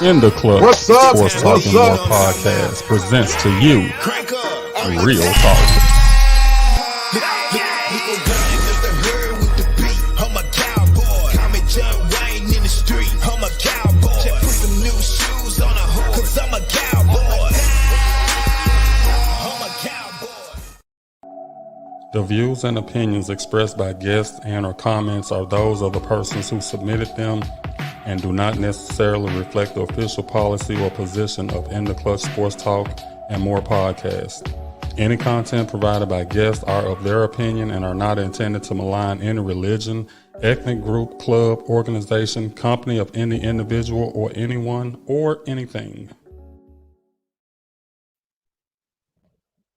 In the Club, What's up? Sports What's Talking More up? podcast presents to you Real Talk. The views and opinions expressed by guests and or comments are those of the persons who submitted them and do not necessarily reflect the official policy or position of In the Clutch Sports Talk and More podcast. Any content provided by guests are of their opinion and are not intended to malign any religion, ethnic group, club, organization, company of any individual or anyone or anything.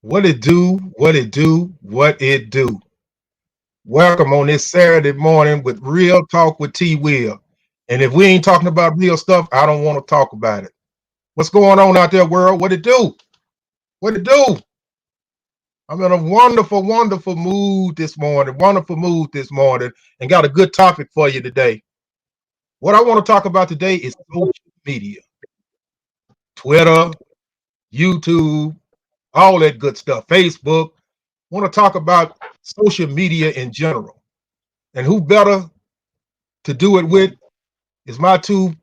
What it do, what it do, what it do. Welcome on this Saturday morning with Real Talk with T Will. And if we ain't talking about real stuff, I don't want to talk about it. What's going on out there, world? What it do? What it do? I'm in a wonderful, wonderful mood this morning. And got a good topic for you today. What I want to talk about today is social media. Twitter, YouTube, all that good stuff. Facebook. Want to talk about social media in general. And who better to do it with is my two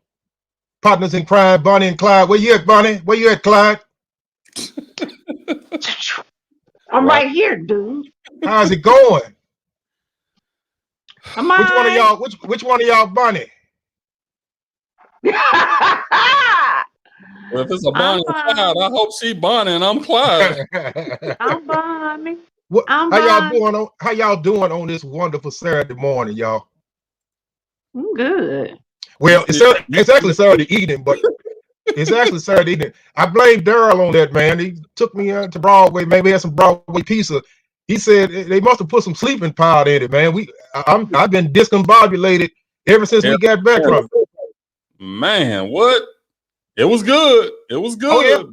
partners in crime, Bonnie and Clyde. Where you at, Bonnie? Where you at, Clyde? I'm right here, dude. How's it going? Am I? Which one of y'all, Bonnie? Well, if it's a Bonnie and Clyde, I hope she Bonnie and I'm Clyde. I'm Bonnie. How y'all doing on this wonderful Saturday morning, y'all? I'm good. Well, it's actually Saturday evening, but it's actually Saturday evening. I blame Daryl on that, man. He took me to Broadway, maybe had some Broadway pizza. He said they must have put some sleeping powder in it, man. I've been discombobulated ever since we got back from it. Man, what? It was good. It was good. Oh, yeah.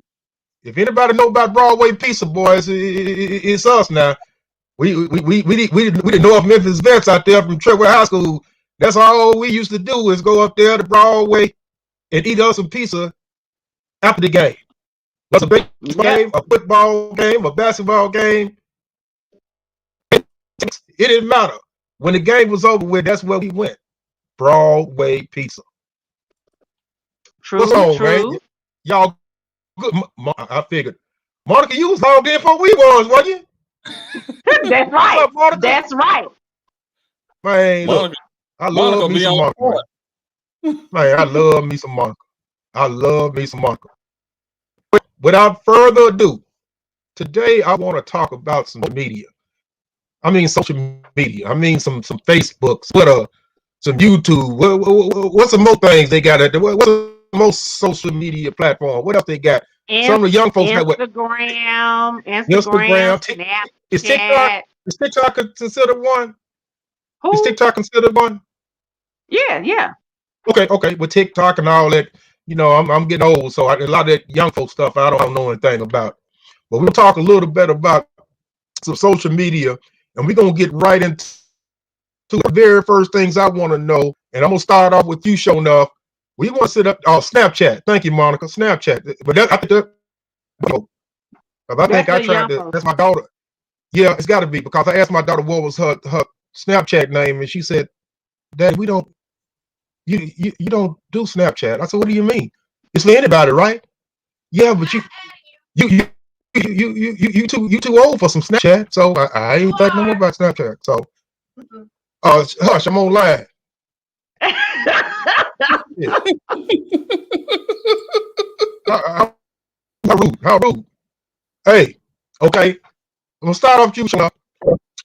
If anybody know about Broadway pizza, boys, it's us now. We the North Memphis vets out there from Treadwell High School. That's all we used to do is go up there to Broadway and eat us some pizza after the game. That's a baseball game, a football game, a basketball game. It didn't matter. When the game was over with, that's where we went. Broadway pizza. True. What's on, man? Y'all good. I figured. Monica, you was logged in before we was, wasn't you? That's right. Up, That's right. Man, look, I love me some Monica. Man, I love me some Monica. Without further ado, today I want to talk about some media. I mean social media. I mean some Facebook, Twitter, some YouTube. What's some more things they got out there? What's the most social media platform? What else they got? Some of the young folks have Instagram, Snapchat. Is TikTok considered one? Who? Is TikTok considered one? Yeah. Okay. With TikTok and all that, you know, I'm getting old, so a lot of that young folks stuff I don't know anything about. But we'll talk a little bit about some social media, and we're gonna get right into the very first things I want to know. And I'm gonna start off with you, showing up. We want to set up Snapchat. Thank you, Monica. Snapchat, but I think I tried to. That's my daughter. Yeah, it's got to be because I asked my daughter what was her Snapchat name, and she said, "Dad, we don't. You don't do Snapchat." I said, "What do you mean? It's for anybody, right?" Yeah, but you too old for some Snapchat. So I ain't think no more about Snapchat. So, hush, I'm online. Yeah. How rude. Hey, okay. I'm gonna start off you, Shana.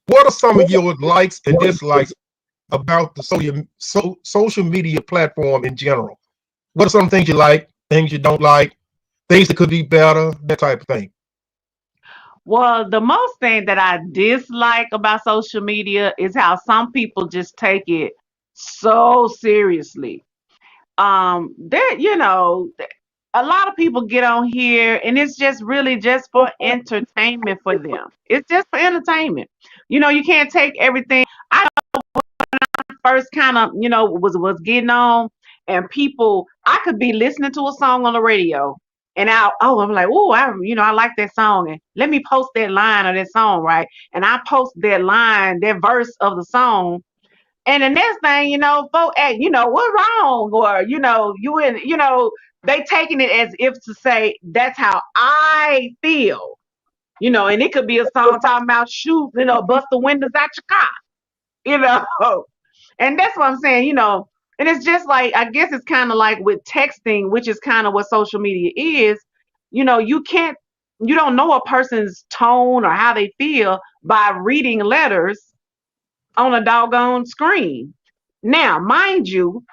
What are some of your likes and dislikes about the social media platform in general? What are some things you like, things you don't like, things that could be better, that type of thing? Well, the most thing that I dislike about social media is how some people just take it so seriously. A lot of people get on here and it's just really just for entertainment for them. It's just for entertainment. You can't take everything. I first kind of, was getting on, and people, I could be listening to a song on the radio, and I'm like, oh, I like that song, and let me post that line of that song, right? And I post that line, that verse of the song, and the next thing you know, folks, hey, what's wrong, or they taking it as if to say that's how I feel, and it could be a song talking about shoot, bust the windows out your car, you know. And that's what I'm saying, and it's just like, I guess it's kind of like with texting, which is kind of what social media is. You don't know a person's tone or how they feel by reading letters on a doggone screen. Now, mind you,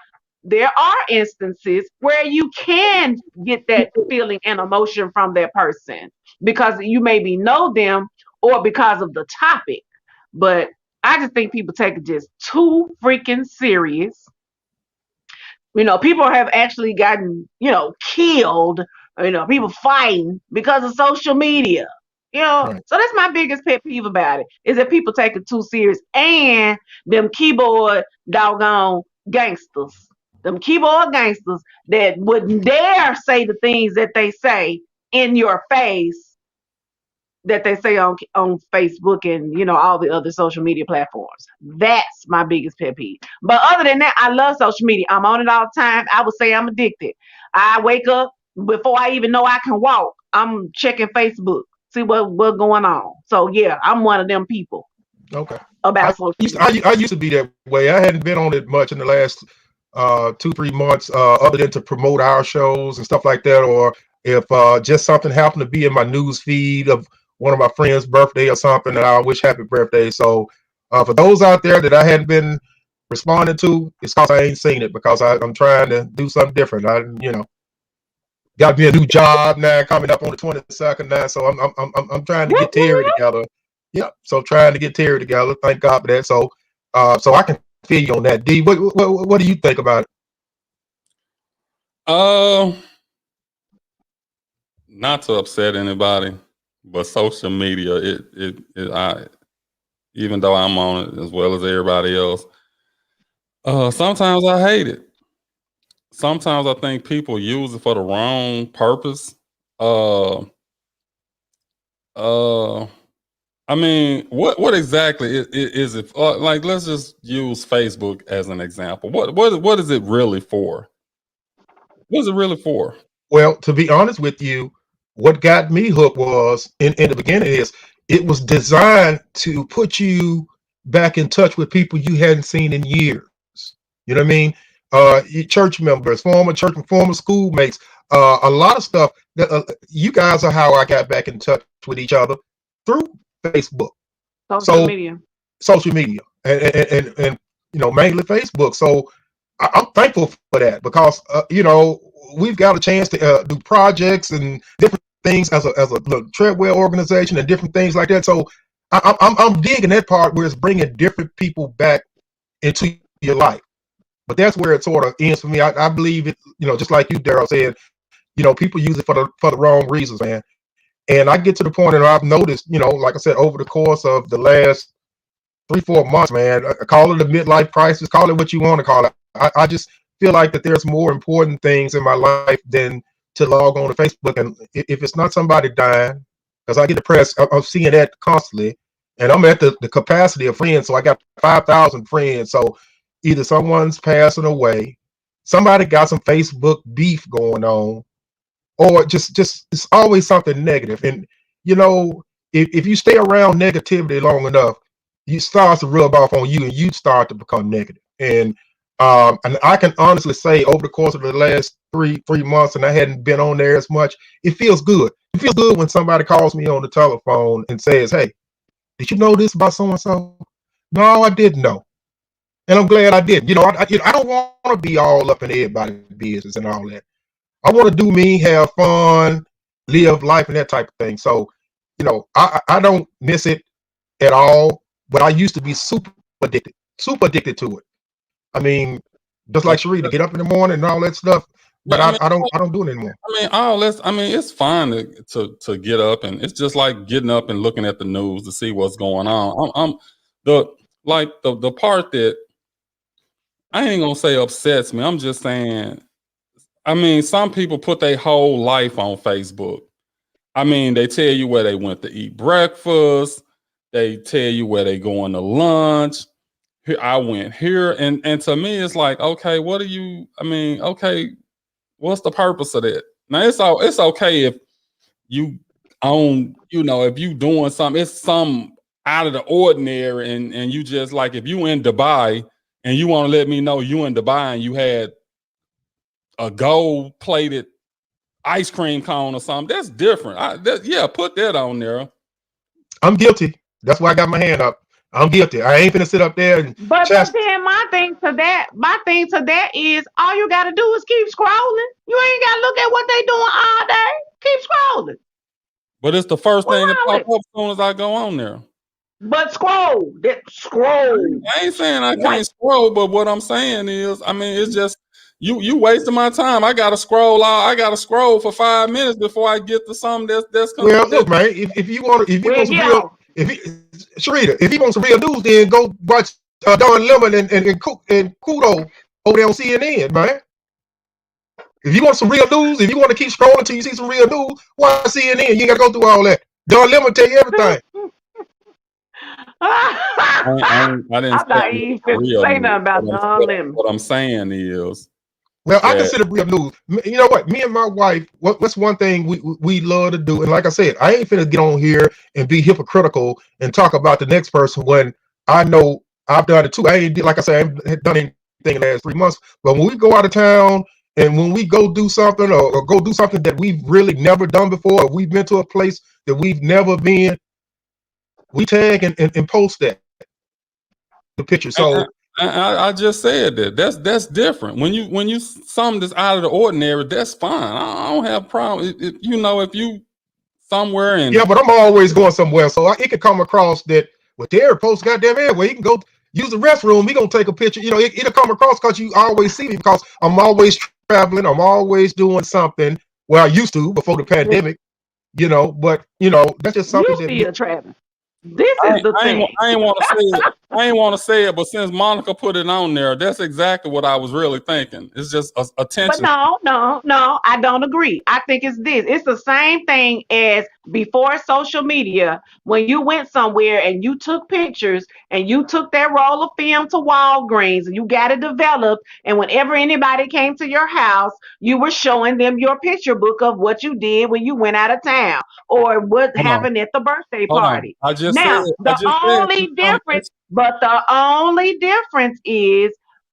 there are instances where you can get that feeling and emotion from that person because you maybe know them or because of the topic. But I just think people take it just too freaking serious. People have actually gotten, killed, people fighting because of social media. Right. So that's my biggest pet peeve about it, is that people take it too serious, and them keyboard doggone gangsters. Them keyboard gangsters that wouldn't dare say the things that they say in your face, that they say on Facebook and all the other social media platforms. That's my biggest pet peeve. But other than that, I love social media. I'm on it all the time. I would say I'm addicted. I wake up before I even know I can walk. I'm checking Facebook, see what's going on. So yeah, I'm one of them people. Okay. About social media. I used to be that way. I hadn't been on it much in the last 2-3 months, other than to promote our shows and stuff like that, or if just something happened to be in my news feed of one of my friends' birthday or something, and I wish happy birthday. So for those out there that I hadn't been responding to, it's because I ain't seen it, because I'm trying to do something different. Got me a new job now coming up on the 22nd now, so I'm trying to get Terry together. Yeah, so trying to get Terry together. Thank God for that. So so I can feel you on that. D, what do you think about it? Not to upset anybody, but social media, even though I'm on it as well as everybody else, sometimes I hate it. Sometimes I think people use it for the wrong purpose. I mean, what exactly is it? Like, let's just use Facebook as an example. What is it really for? What is it really for? Well, to be honest with you, what got me hooked was in the beginning is it was designed to put you back in touch with people you hadn't seen in years. You know what I mean? Your church members, former schoolmates, a lot of stuff. That you guys are how I got back in touch with each other, through Facebook, social media, and mainly Facebook. So I'm thankful for that, because we've got a chance to do projects and different things as a Treadwell organization and different things like that. So I'm digging that part where it's bringing different people back into your life. But that's where it sort of ends for me. I believe it, just like you, Daryl, said, people use it for the wrong reasons, man. And I get to the point that I've noticed, like I said, over the course of the last 3-4 months, man, call it a midlife crisis, call it what you want to call it. I just feel like that there's more important things in my life than to log on to Facebook. And if it's not somebody dying, because I get depressed, I'm seeing that constantly. And I'm at the capacity of friends. So I got 5,000 friends. So either someone's passing away, somebody got some Facebook beef going on, or just it's always something negative. And if you stay around negativity long enough, you start to rub off on you, and you start to become negative. And I can honestly say, over the course of the last 3 months, and I hadn't been on there as much, it feels good. It feels good when somebody calls me on the telephone and says, "Hey, did you know this about so and so?" No, I didn't know. And I'm glad I did. I don't want to be all up in everybody's business and all that. I want to do me, have fun, live life, and that type of thing. So, I don't miss it at all. But I used to be super addicted to it. I mean, just like Sharita, get up in the morning and all that stuff. But I don't do it anymore. It's fine to get up, and it's just like getting up and looking at the news to see what's going on. The part that I ain't gonna say upsets me. I'm just saying, I mean, some people put their whole life on Facebook. I mean, they tell you where they went to eat breakfast. They tell you where they going to lunch. Here, I went here, and to me, it's like, okay, what are you? I mean, okay, what's the purpose of that? Now, it's okay if you own, if you doing something, it's some out of the ordinary, and you just like if you in Dubai and you want to let me know you in Dubai and you had a gold plated ice cream cone or something, that's different. Yeah, put that on there. I'm guilty. That's why I got my hand up. I'm guilty. I ain't finna sit up there and But then my thing to that is all you gotta do is keep scrolling. You ain't gotta look at what they doing all day. Keep scrolling. But it's the first What's thing that wrong pops with up as soon as I go on there. But scroll. Scroll. I ain't saying I What? can't scroll, but what I'm saying is, I mean, it's just you wasting my time. I gotta scroll for 5 minutes before I get to something that's Well, look, man, if you want some real, Sharita, if you want some real news, then go watch Don Lemon and Kudo over there on CNN, man. If you want some real news, if you want to keep scrolling till you see some real news, watch CNN. You ain't gotta go through all that. Don Lemon tell you everything. I didn't I'm not even say nothing about Don Lemon. What I'm saying is, well, I consider real news. You know what? Me and my wife, what's one thing we love to do? And like I said, I ain't finna get on here and be hypocritical and talk about the next person when I know I've done it too. I ain't, like I said, I haven't done anything in the last 3 months. But when we go out of town and when we go do something or go do something that we've really never done before, or we've been to a place that we've never been, we tag and post that the picture. So I just said that's different. When you something that's out of the ordinary, that's fine. I don't have a problem. If you somewhere and yeah, but I'm always going somewhere, so it could come across that with their post, goddamn everywhere. You can go use the restroom. We gonna take a picture. It'll come across because you always see me because I'm always traveling. I'm always doing something. Well, I used to before the pandemic. But that's just something You that still traveling. This is the thing. I ain't want to say it. I ain't want to say it, but since Monica put it on there, that's exactly what I was really thinking. It's just attention. But no, I don't agree. I think it's this. It's the same thing as before social media, when you went somewhere and you took pictures and you took that roll of film to Walgreens and you got it developed. And whenever anybody came to your house, you were showing them your picture book of what you did when you went out of town or what happened at the birthday party. I just Now, said, the only difference is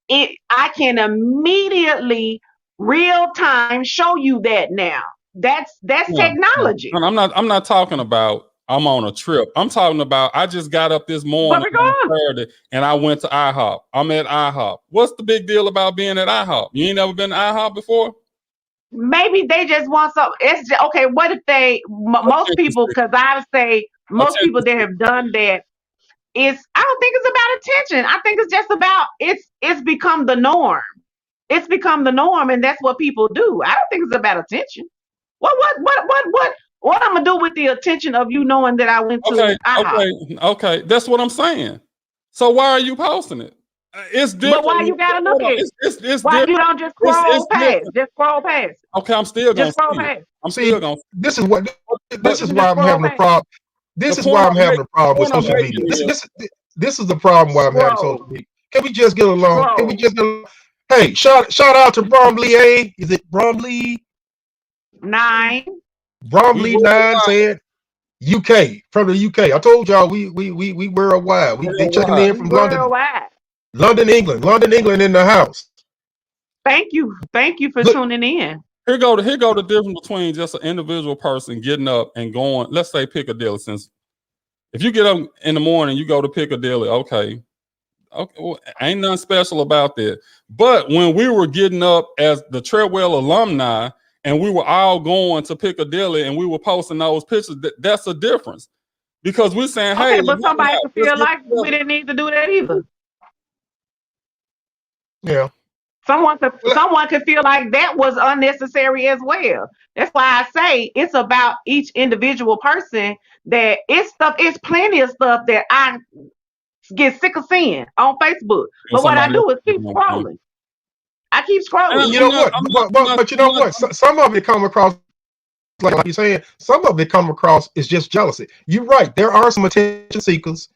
I can immediately real time show you that now. That's technology. I'm not talking about I'm on a trip. I'm talking about I just got up this morning on Saturday and I went to IHOP. I'm at IHOP. What's the big deal about being at IHOP? You ain't never been to IHOP before? Maybe they just want some. It's just, okay. What if most people? Because I would say most people that have done that is. I don't think it's about attention. I think it's just about it's become the norm. It's become the norm, and that's what people do. I don't think it's about attention. What I'm gonna do with the attention of you knowing that I went to IHOP? Okay. That's what I'm saying. So why are you posting it? It's different. But why you gotta look at it? It's why different. You don't just scroll past? Just scroll past. Okay, I'm still gonna scroll past. still gonna. This is why I'm having a problem. This is why I'm having a problem with social media. This is the problem why I'm having social media. Can we just get along? Can we just get along? Hey, shout out to Bromley A. Is it Bromley 9? Bromley 9 said UK, from the UK. I told y'all we worldwide. They checking in from London, England in the house. Thank you for tuning in. Here go the difference between just an individual person getting up and going. Let's say Piccadilly. Since if you get up in the morning, you go to Piccadilly. Okay, well, ain't nothing special about that. But when we were getting up as the Treadwell alumni and we were all going to Piccadilly and we were posting those pictures, that's a difference. Because we're saying, hey, but somebody could feel like we didn't need to do that either. Yeah. Someone could feel like that was unnecessary as well. That's why I say it's about each individual person. That it's plenty of stuff that get sick of seeing on Facebook. And But what I somebody else do is is keep doing it. scrolling. I keep scrolling. You know what? I'm not, But you know what? Some of it come across like you're saying. Some of it come across is just jealousy. You're right. There are some attention seekers,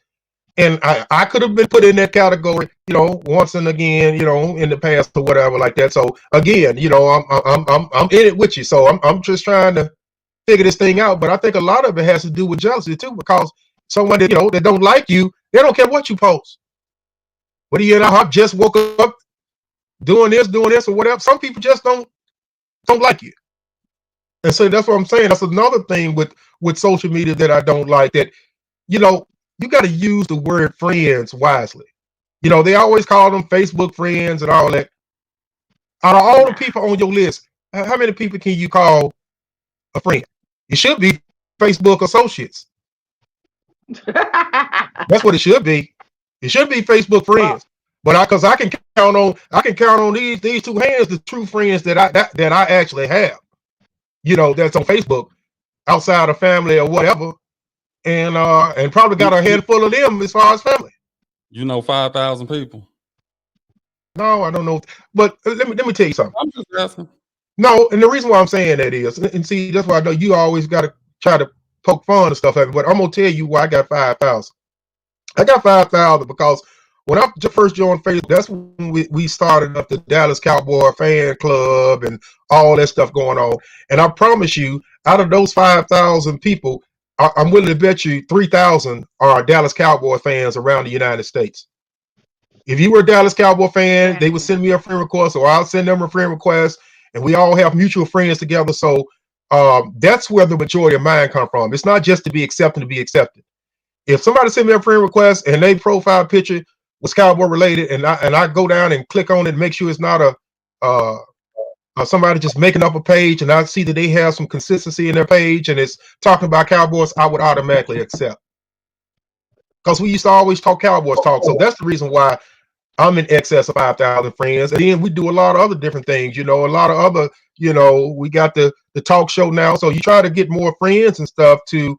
and I could have been put in that category, once and again, in the past or whatever like that. So again, I'm in it with you. So I'm just trying to figure this thing out. But I think a lot of it has to do with jealousy too, because someone that that don't like you, they don't care what you post. What do you know? I just woke up doing this, or whatever. Some people just don't like you. And so that's what I'm saying. That's another thing with social media that I don't like, that, you got to use the word friends wisely. They always call them Facebook friends and all that. Out of all the people on your list, how many people can you call a friend? It should be Facebook associates. That's what it should be. It should be Facebook friends. But because I can count on these two hands the true friends that I actually have. That's on Facebook, outside of family or whatever, and probably got a handful of them as far as family. 5,000 people. No, I don't know. But let me tell you something. I'm just asking. No, and the reason why I'm saying that is, and see, that's why I know you always got to try to poke fun and stuff like that. But I'm gonna tell you why I got 5,000. I got 5,000 because when I first joined Facebook, that's when we started up the Dallas Cowboy fan club and all that stuff going on. And I promise you, out of those 5,000 people, I'm willing to bet you 3,000 are Dallas Cowboy fans around the United States. If you were a Dallas Cowboy fan, they would send me a friend request, or I'll send them a friend request, and we all have mutual friends together. So that's where the majority of mine come from. It's not just to be accepted to be accepted. If somebody send me a friend request and they profile picture was Cowboy related, and I go down and click on it and make sure it's not somebody just making up a page, and I see that they have some consistency in their page and it's talking about Cowboys, I would automatically accept. Because we used to always talk Cowboys talk. So that's the reason why I'm in excess of 5,000 friends. And then we do a lot of other different things, a lot of other, we got the talk show now. So you try to get more friends and stuff to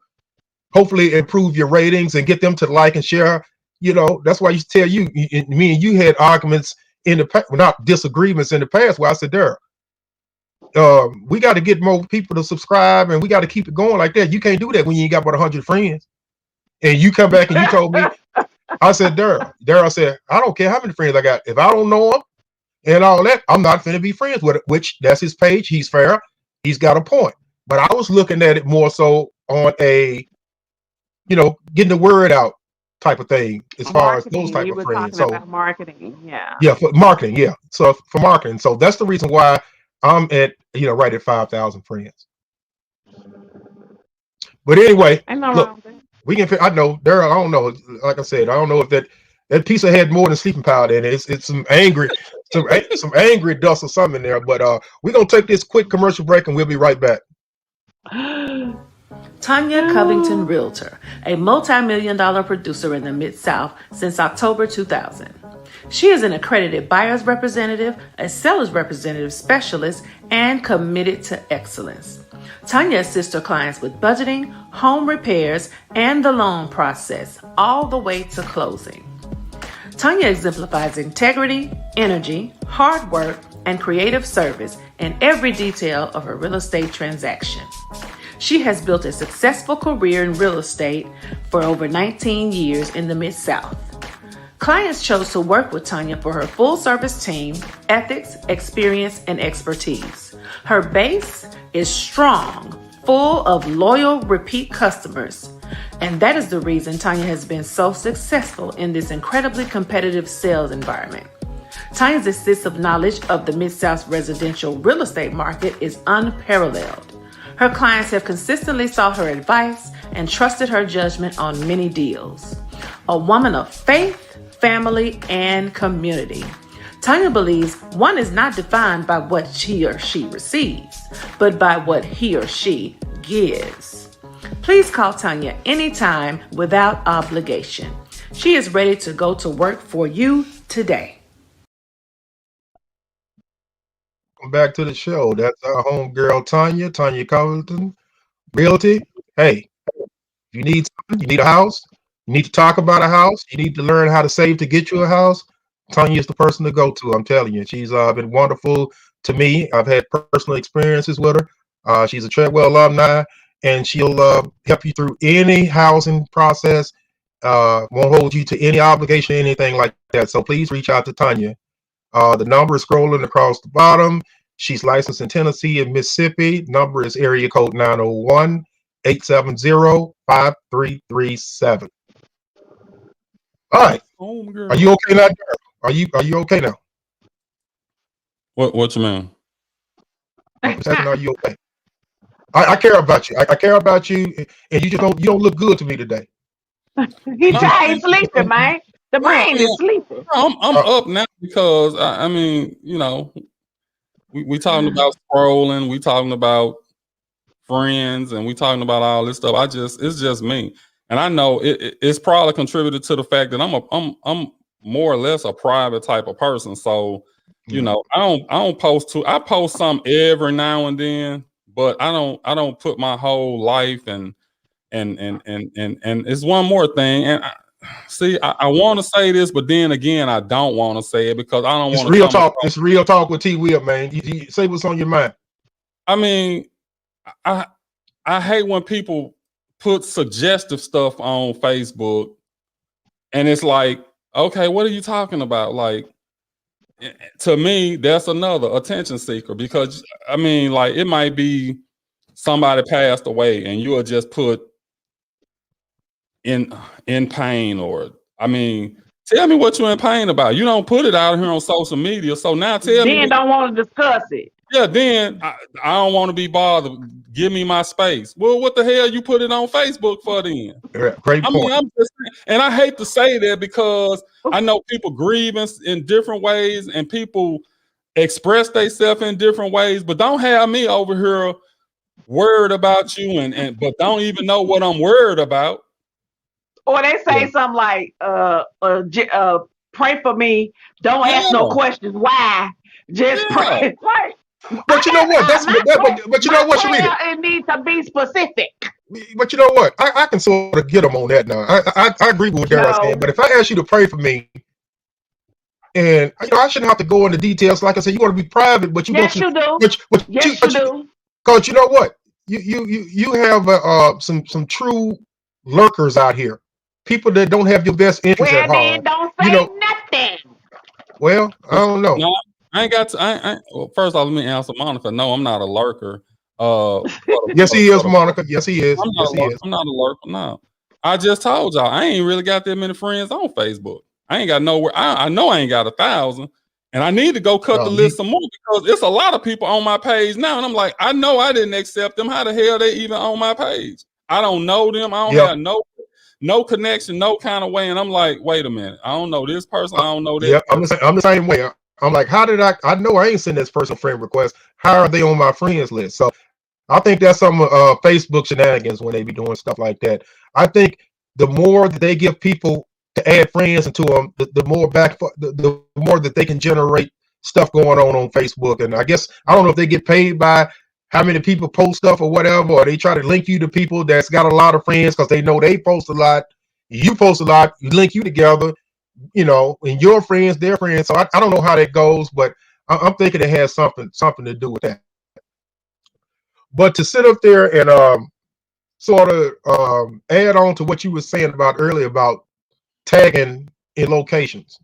hopefully improve your ratings and get them to like and share. That's why I used to tell you, me and you had arguments in the past, not disagreements in the past, where I said, there, we got to get more people to subscribe, and we got to keep it going like that. You can't do that when you ain't got about 100 friends. And you come back and you told me, I said, Daryl said, I don't care how many friends I got. If I don't know them and all that, I'm not going to be friends with it, which that's his page. He's fair. He's got a point. But I was looking at it more so on a, getting the word out type of thing, as far as those type of friends. So marketing, yeah. Yeah, for marketing, yeah. So for marketing. So that's the reason why I'm at, right at 5,000 friends. But anyway, look, we can. I know, Daryl. I don't know. Like I said, I don't know if that pizza had more than sleeping powder in it. It's some angry, some angry dust or something in there. But we're gonna take this quick commercial break, and we'll be right back. Tanya Covington Realtor, a multi-million-dollar producer in the Mid-South since October 2000. She is an accredited buyer's representative, a seller's representative specialist, and committed to excellence. Tanya assists her clients with budgeting, home repairs, and the loan process, all the way to closing. Tanya exemplifies integrity, energy, hard work, and creative service in every detail of her real estate transaction. She has built a successful career in real estate for over 19 years in the Mid-South. Clients chose to work with Tanya for her full-service team, ethics, experience, and expertise. Her base is strong, full of loyal, repeat customers. And that is the reason Tanya has been so successful in this incredibly competitive sales environment. Tanya's extensive knowledge of the Mid-South residential real estate market is unparalleled. Her clients have consistently sought her advice and trusted her judgment on many deals. A woman of faith, family, and community. Tanya believes one is not defined by what he or she receives, but by what he or she gives. Please call Tanya anytime without obligation. She is ready to go to work for you today. Welcome back to the show. That's our homegirl Tanya Covington Realty. Hey, if you need something, you need a house, You need to talk about a house. You need to learn how to save to get you a house. Tanya is the person to go to. I'm telling you, she's been wonderful to me. I've had personal experiences with her. She's a Treadwell alumni, and she'll help you through any housing process. Won't hold you to any obligation, anything like that. So please reach out to Tanya. The number is scrolling across the bottom. She's licensed in Tennessee and Mississippi. Number is area code 901-870-5337. All right. Home girl. Are you okay now, Darryl? Are you okay now? What you mean? Are you okay? I care about you. I care about you, and you don't look good to me today. He's sleeping, man. The man is sleeping. I'm up now because I mean, you know, we talking about scrolling, we talking about friends, and we talking about all this stuff. It's just me, and I know it's probably contributed to the fact that I'm more or less a private type of person. So, you know, I don't post I post something every now and then, but I don't put my whole life and it's one more thing. And I want to say this, but then again, I don't want to say it because I don't want to. Real talk. It's real talk with T. Will, man. You say what's on your mind. I mean, I hate when people put suggestive stuff on Facebook, and it's like, okay, what are you talking about? Like, to me, that's another attention seeker because I mean, like, it might be somebody passed away, and you'll just put in pain, or I mean, tell me what you're in pain about. You don't put it out here on social media, so now tell me. Then don't want to discuss it. Yeah, then I don't want to be bothered. Give me my space. Well, what the hell you put it on Facebook for then? Great point. I mean, I'm just, and I hate to say that because I know people grieve in different ways and people express themselves in different ways, but don't have me over here worried about you and but don't even know what I'm worried about. Or they say something like, pray for me. Don't ask no questions. Why? Just pray. Right. But you know what? But you know what, Sharita? It needs to be specific. But you know what? I can sort of get them on that now. I agree with what Daryl's saying. But if I ask you to pray for me, and you know, I shouldn't have to go into details. Like I said, you want to be private, but you yes, you do. Yes, you do. Because you know what? You have some true lurkers out here. People that don't have your best interest at heart. Then don't say nothing. Well, I don't know. No, I ain't got to. Well, first off, let me answer Monica. No, I'm not a lurker. Yes, he is, Monica. Yes, he is. I'm not a lurker. No, I just told y'all I ain't really got that many friends on Facebook. I ain't got nowhere. I know I ain't got 1,000, and I need to go cut the list some more because it's a lot of people on my page now, and I'm like, I know I didn't accept them. How the hell they even on my page? I don't know them. I don't have no connection, no kind of way. And I'm like, wait a minute, I don't know this person. I don't know that. Yeah, I'm the same way. I'm like, how did I know I ain't send this person friend request? How are they on my friends list? So I think that's some Facebook shenanigans when they be doing stuff like that. I think the more that they give people to add friends into them, the more the more that they can generate stuff going on Facebook. And I guess I don't know if they get paid by how many people post stuff or whatever, or they try to link you to people that's got a lot of friends because they know they post a lot, you post a lot, you link you together, you know, and your friends, their friends. So I don't know how that goes, but I'm thinking it has something to do with that. But to sit up there and sort of add on to what you were saying about earlier about tagging in locations.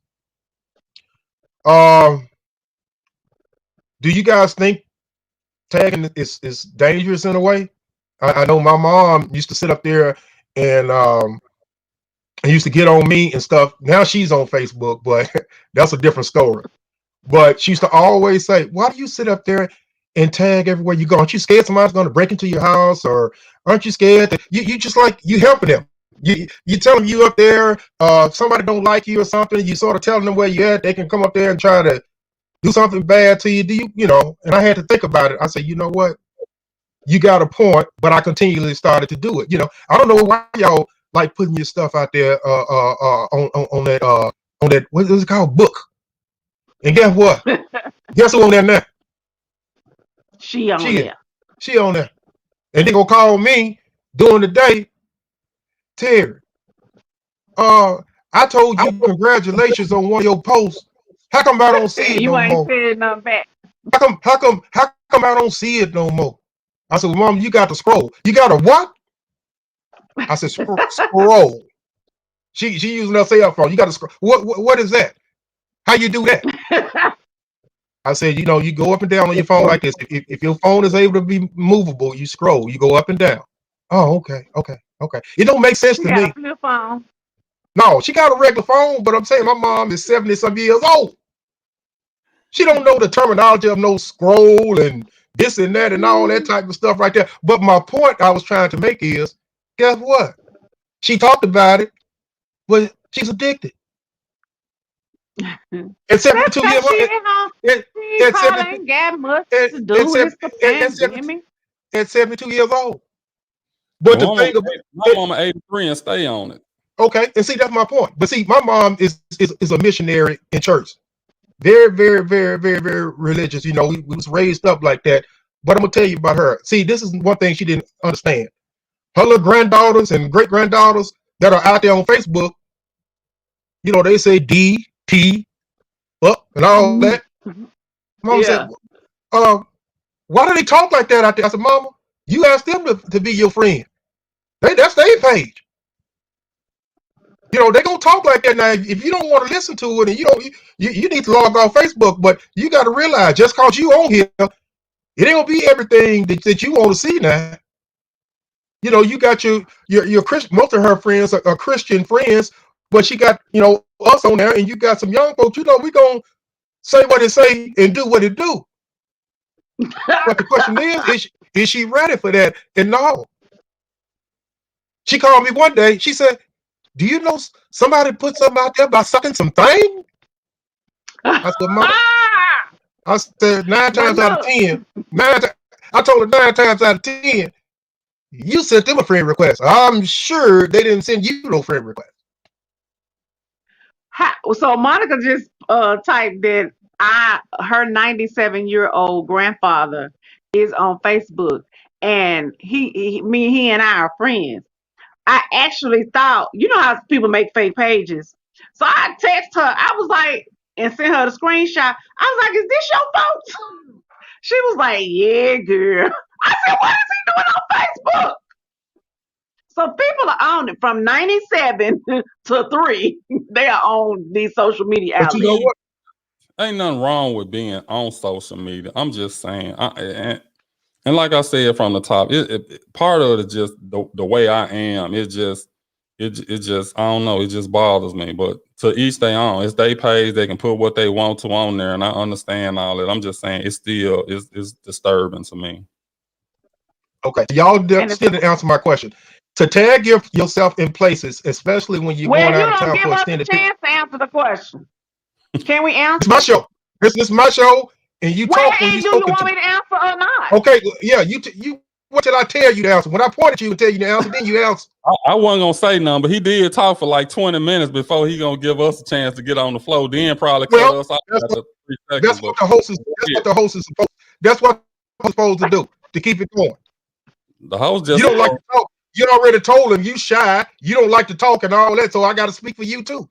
Do you guys think tagging is dangerous in a way? I know my mom used to sit up there and used to get on me and stuff. Now she's on Facebook, but that's a different story. But she used to always say, why do you sit up there and tag everywhere you go? Aren't you scared somebody's going to break into your house? Or aren't you scared that you just like you helping them? You tell them you up there, somebody don't like you or something, you sort of telling them where you at, they can come up there and try to do something bad to you. You know, and I had to think about it. I said, you know what? You got a point, but I continually started to do it. You know, I don't know why y'all like putting your stuff out there on that what is it called, book. And guess what? Guess who on there now? She on there. She on there. And they gonna call me during the day, Terry, I told you congratulations on one of your posts. How come I don't see it You no ain't more? said nothing back. How come I don't see it no more? I said, well, Mom, you got to scroll. You got to what? I said, scroll. She using her cell phone. You got to scroll. What is that? How you do that? I said, you know, you go up and down on your phone like this. If your phone is able to be movable, you scroll. You go up and down. Oh, okay. It don't make sense She to got a me. flip phone. No, she got a regular phone, but I'm saying my mom is 70-some years old. She don't know the terminology of no scroll and this and that and all that type of stuff right there. But my point I was trying to make is, guess what? She talked about it, but she's addicted. At 72 That's years because she old, ain't home. at, She at, probably 70, ain't got much at, to at, do. It's 70, the at, 70, pandemic. at 72 years old. But the thing about My mama 83 and stay on it. okay, and see, that's my point. But see, my mom is a missionary in church. Very, very, very, very, very religious. You know, we was raised up like that. But I'm gonna tell you about her. See, this is one thing she didn't understand. Her little granddaughters and great granddaughters that are out there on Facebook, you know, they say D, T, up, and all that. Mama said, Yeah. why do they talk like that out there? I said, Mama, you asked them to be your friend. That's their page. You know, they're gonna talk like that. Now, if you don't want to listen to it and you need to log off Facebook, but you got to realize just cause you on here, it ain't gonna be everything that you want to see now. You know, you got your Christian, most of her friends are Christian friends, but she got, you know, us on there, and you got some young folks, you know, we gonna say what it say and do what it do. But the question is she ready for that? And no. She called me one day, she said, do you know somebody put something out there about sucking some thing? I said, Mama, I said 9 But times out of look, 10, I told her 9 times out of 10, you sent them a friend request. I'm sure they didn't send you no friend request. so Monica just typed that her 97-year-old grandfather is on Facebook, and he and I are friends. I actually thought, you know how people make fake pages. So I text her. I was like, and sent her the screenshot. I was like, "Is this your folks?" She was like, "Yeah, girl." I said, "What is he doing on Facebook?" So people are on it from 97 to 3. They are on these social media But you know outlets. what? Ain't nothing wrong with being on social media. I'm just saying. And like I said from the top, part of it is just the way I am. It just I don't know. It just bothers me. But to each their own. It's their page. They can put what they want to on there, and I understand all that. I'm just saying it's still it's disturbing to me. Okay, y'all And still didn't answer my question. To tag yourself in places, especially when you're well, going you out of don't town give for us a extended period. chance to answer the question. Can we It's answer? my show. This is my show, and you Well, talk when you're do you spoken want to. me to answer or not? Okay, yeah, you. What did I tell you to answer? When I pointed you and tell you to answer, then you answer. I wasn't gonna say nothing, but he did talk for like 20 minutes before he gonna give us a chance to get on the floor. Then probably cut Well, us off that's after what 3 seconds. that's But what the host is. That's yeah, what the host is supposed. That's what I'm supposed to do to keep it going. the host You just don't like to talk. You already told him you shy. You don't like to talk and all that. So I got to speak for you too.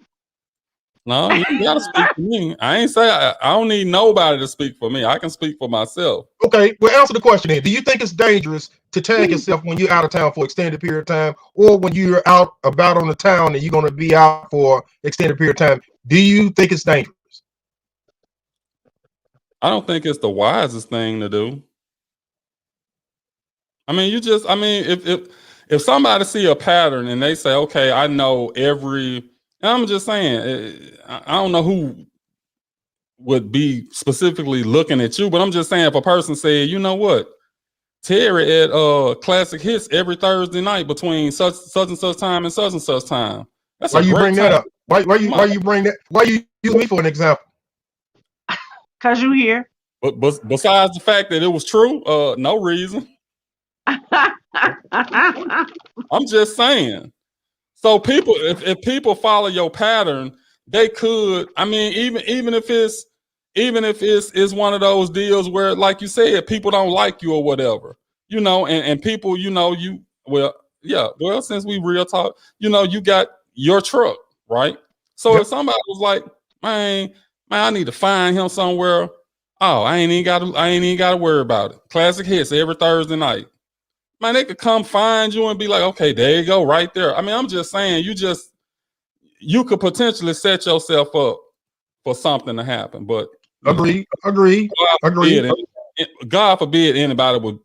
no, you gotta speak for me. I ain't say I don't need nobody to speak for me. I can speak for myself. Okay, well, answer the question then. Do you think it's dangerous to tag yourself when you're out of town for extended period of time, or when you're out about on the town and you're going to be out for extended period of time? Do you think it's dangerous? I don't think it's the wisest thing to do. I mean, if somebody see a pattern and they say, okay, I know every, and I'm just saying, I don't know who would be specifically looking at you, but I'm just saying, if a person said, you know what, Terry at Classic Hits every Thursday night between such and such time and such time. That's Why a you great bring that time. up? Why you bring that? Why you use me for an example? Cause you here. But besides the fact that it was true, no reason. I'm just saying. So people, if people follow your pattern, they could. I mean, even if it's one of those deals where, like you said, people don't like you or whatever, and people, well, yeah, well, since we real talk, you got your truck, right? So Yep. if somebody was like, man, I need to find him somewhere. Oh, I ain't even got to worry about it. Classic Hits every Thursday night. Man, they could come find you and be like, okay, there you go, right there. I mean, I'm just saying, you could potentially set yourself up for something to happen. But Agree. God forbid anybody would,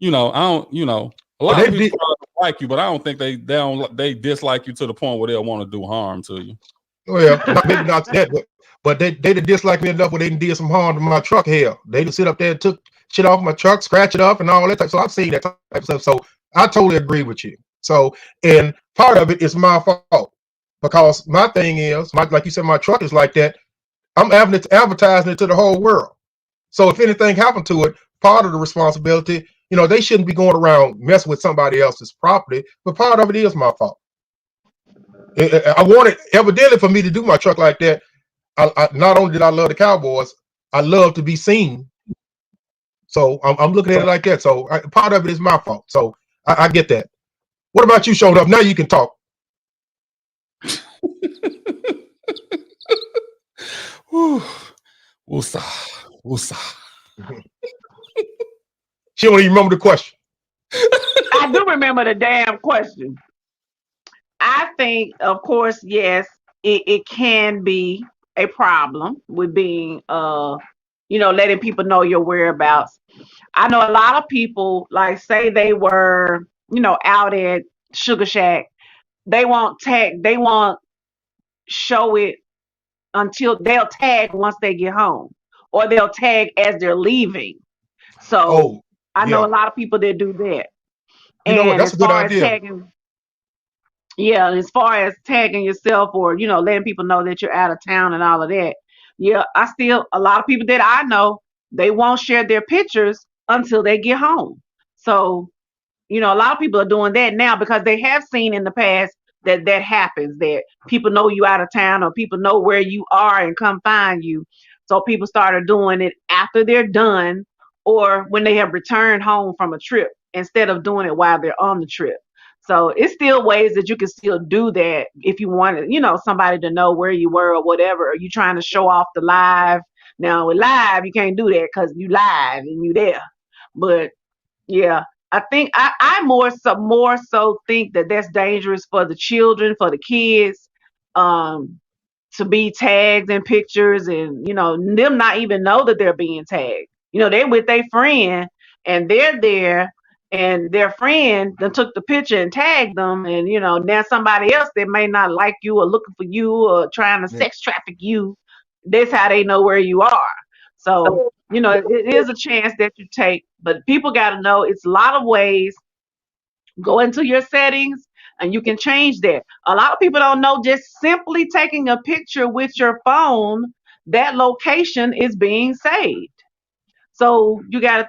I don't, a lot of people like you, but I don't think they dislike you to the point where they'll want to do harm to you. Oh yeah, maybe not that, but they didn't dislike me enough where they did some harm to my truck. Hell, they just sit up there and took shit off my truck, scratch it up, and all that type. So I've seen that type of stuff. So I totally agree with you. So, and part of it is my fault because my thing is, like you said, my truck is like that. I'm advertising it to the whole world. So if anything happened to it, part of the responsibility, they shouldn't be going around messing with somebody else's property. But part of it is my fault. I wanted evidently for me to do my truck like that. I not only did I love the Cowboys, I love to be seen. So I'm looking at it like that. So part of it is my fault. So I get that. What about you, Showed Up? Now you can talk. Woosah. She don't even remember the question. I do remember the damn question. I think, of course, yes, it can be a problem with being, letting people know your whereabouts. I know a lot of people, like, say they were, out at Sugar Shack. They won't show it until they'll tag once they get home, or they'll tag as they're leaving. So I know a lot of people that do that. You know what? That's a good idea. As far as tagging yourself or, letting people know that you're out of town and all of that. Yeah, a lot of people that I know, they won't share their pictures until they get home. So, a lot of people are doing that now because they have seen in the past that happens, that people know you out of town or people know where you are and come find you. So people started doing it after they're done or when they have returned home from a trip instead of doing it while they're on the trip. So it's still ways that you can still do that if you wanted, somebody to know where you were or whatever. Are you trying to show off the live? Now with live, you can't do that because you live and you there. But yeah, I think I more so think that that's dangerous for the children, for the kids, to be tagged in pictures and them not even know that they're being tagged. They with their friend and they're there. And their friend then took the picture and tagged them, and now somebody else that may not like you or looking for you or trying to sex traffic you. That's how they know where you are. So it is a chance that you take, but people got to know it's a lot of ways. Go into your settings, and you can change that. A lot of people don't know just simply taking a picture with your phone, that location is being saved. So you gotta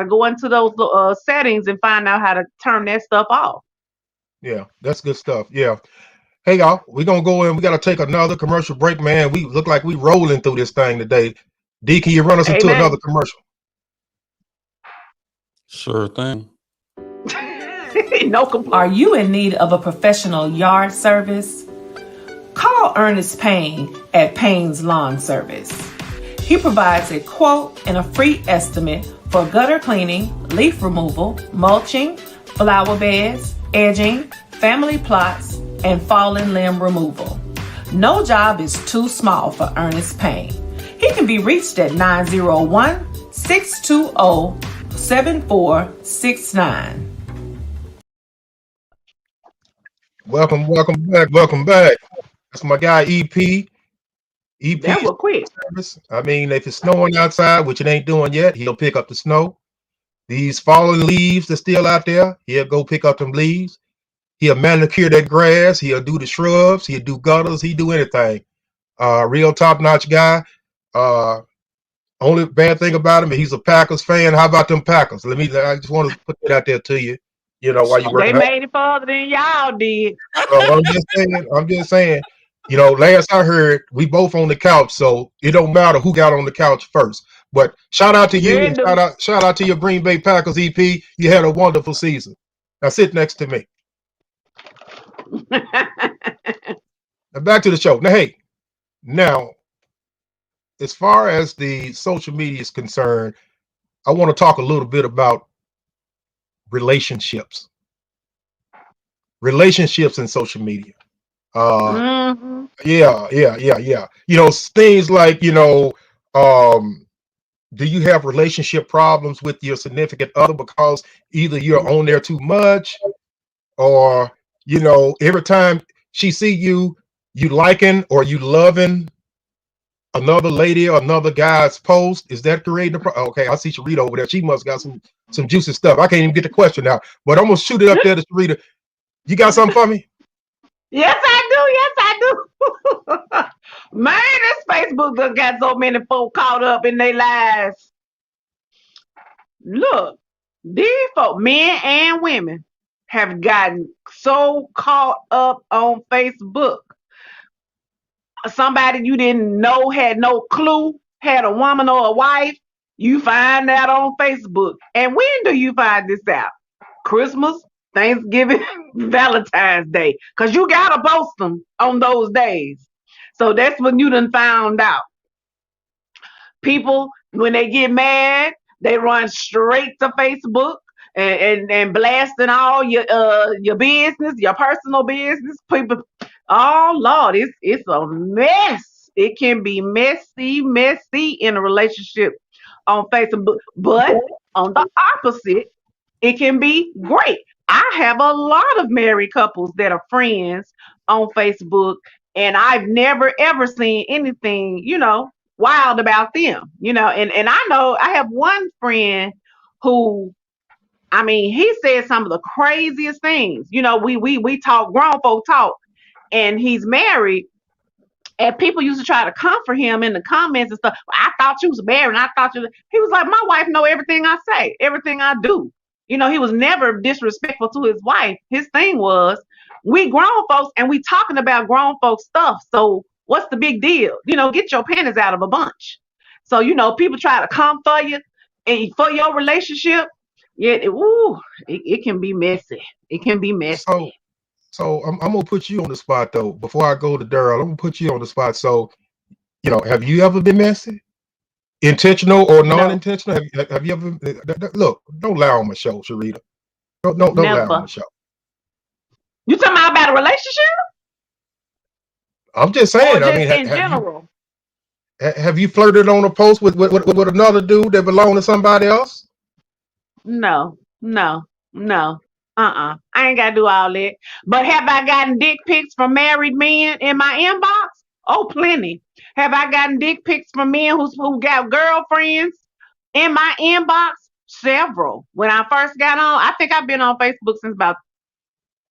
go into those settings and find out how to turn that stuff off. Yeah, that's good stuff. Yeah. Hey y'all, we're gonna go in. We gotta take another commercial break, man. We look like we rolling through this thing today. D, can you run us into another commercial? Sure thing. No complaint. Are you in need of a professional yard service? Call Ernest Payne at Payne's Lawn Service. He provides a quote and a free estimate for gutter cleaning, leaf removal, mulching, flower beds, edging, family plots, and fallen limb removal. No job is too small for Ernest Payne. He can be reached at 901-620-7469. Welcome back. That's my guy EP. That was quick. Service. I mean, if it's snowing outside, which it ain't doing yet, he'll pick up the snow. These fallen leaves that's still out there, he'll go pick up them leaves. He'll manicure that grass. He'll do the shrubs. He'll do gutters. He'll do anything. Real top-notch guy. Only bad thing about him is he's a Packers fan. How about them Packers? I just want to put that out there to you. While you working. They made it further than y'all did. I'm just saying. Last I heard, we both on the couch, so it don't matter who got on the couch first. But shout out to you, and shout out to your Green Bay Packers, EP. You had a wonderful season. Now sit next to me. Now back to the show. Now, hey, now as far as the social media is concerned, I want to talk a little bit about relationships in social media. Mhm. Yeah. Things like, do you have relationship problems with your significant other because either you're on there too much, or every time she see you liking or you loving another lady or another guy's post? Is that creating okay, I see Sharita over there. She must got some juicy stuff. I can't even get the question out, but I'm gonna shoot it up there to Sharita. You got something for me? Yes, I do. Man, this Facebook done got so many folk caught up in their lives. Look, these folk, men and women, have gotten so caught up on Facebook. Somebody you didn't know, had no clue, had a woman or a wife, you find out on Facebook. And when do you find this out? Christmas, Thanksgiving, Valentine's Day. Because you got to post them on those days. So that's when you done found out. People, when they get mad, they run straight to Facebook and blasting all your business, your personal business. People, oh Lord, it's a mess. It can be messy in a relationship on Facebook. But on the opposite, it can be great. I have a lot of married couples that are friends on Facebook, and I've never ever seen anything, wild about them, and I know I have one friend who, I mean, he said some of the craziest things. We talk, grown folk talk, and he's married. And people used to try to comfort him in the comments and stuff. I thought you was married. And I thought you. He was like, my wife know everything I say, everything I do. He was never disrespectful to his wife. His thing was, we grown folks and we talking about grown folks stuff. So what's the big deal? Get your panties out of a bunch. So people try to come for you and for your relationship. Yeah, it can be messy. It can be messy. So I'm gonna put you on the spot though. Before I go to Daryl, I'm gonna put you on the spot. So, have you ever been messy, intentional or non-intentional? No. Have you ever? Look, don't lie on my show, Sharita. Don't lie on my show. You talking about a relationship? I'm just saying. Or just in general. Have you flirted on a post with another dude that belonged to somebody else? No. I ain't gotta do all that. But have I gotten dick pics from married men in my inbox? Oh, plenty. Have I gotten dick pics from men who got girlfriends in my inbox? Several. When I first got on, I think I've been on Facebook since about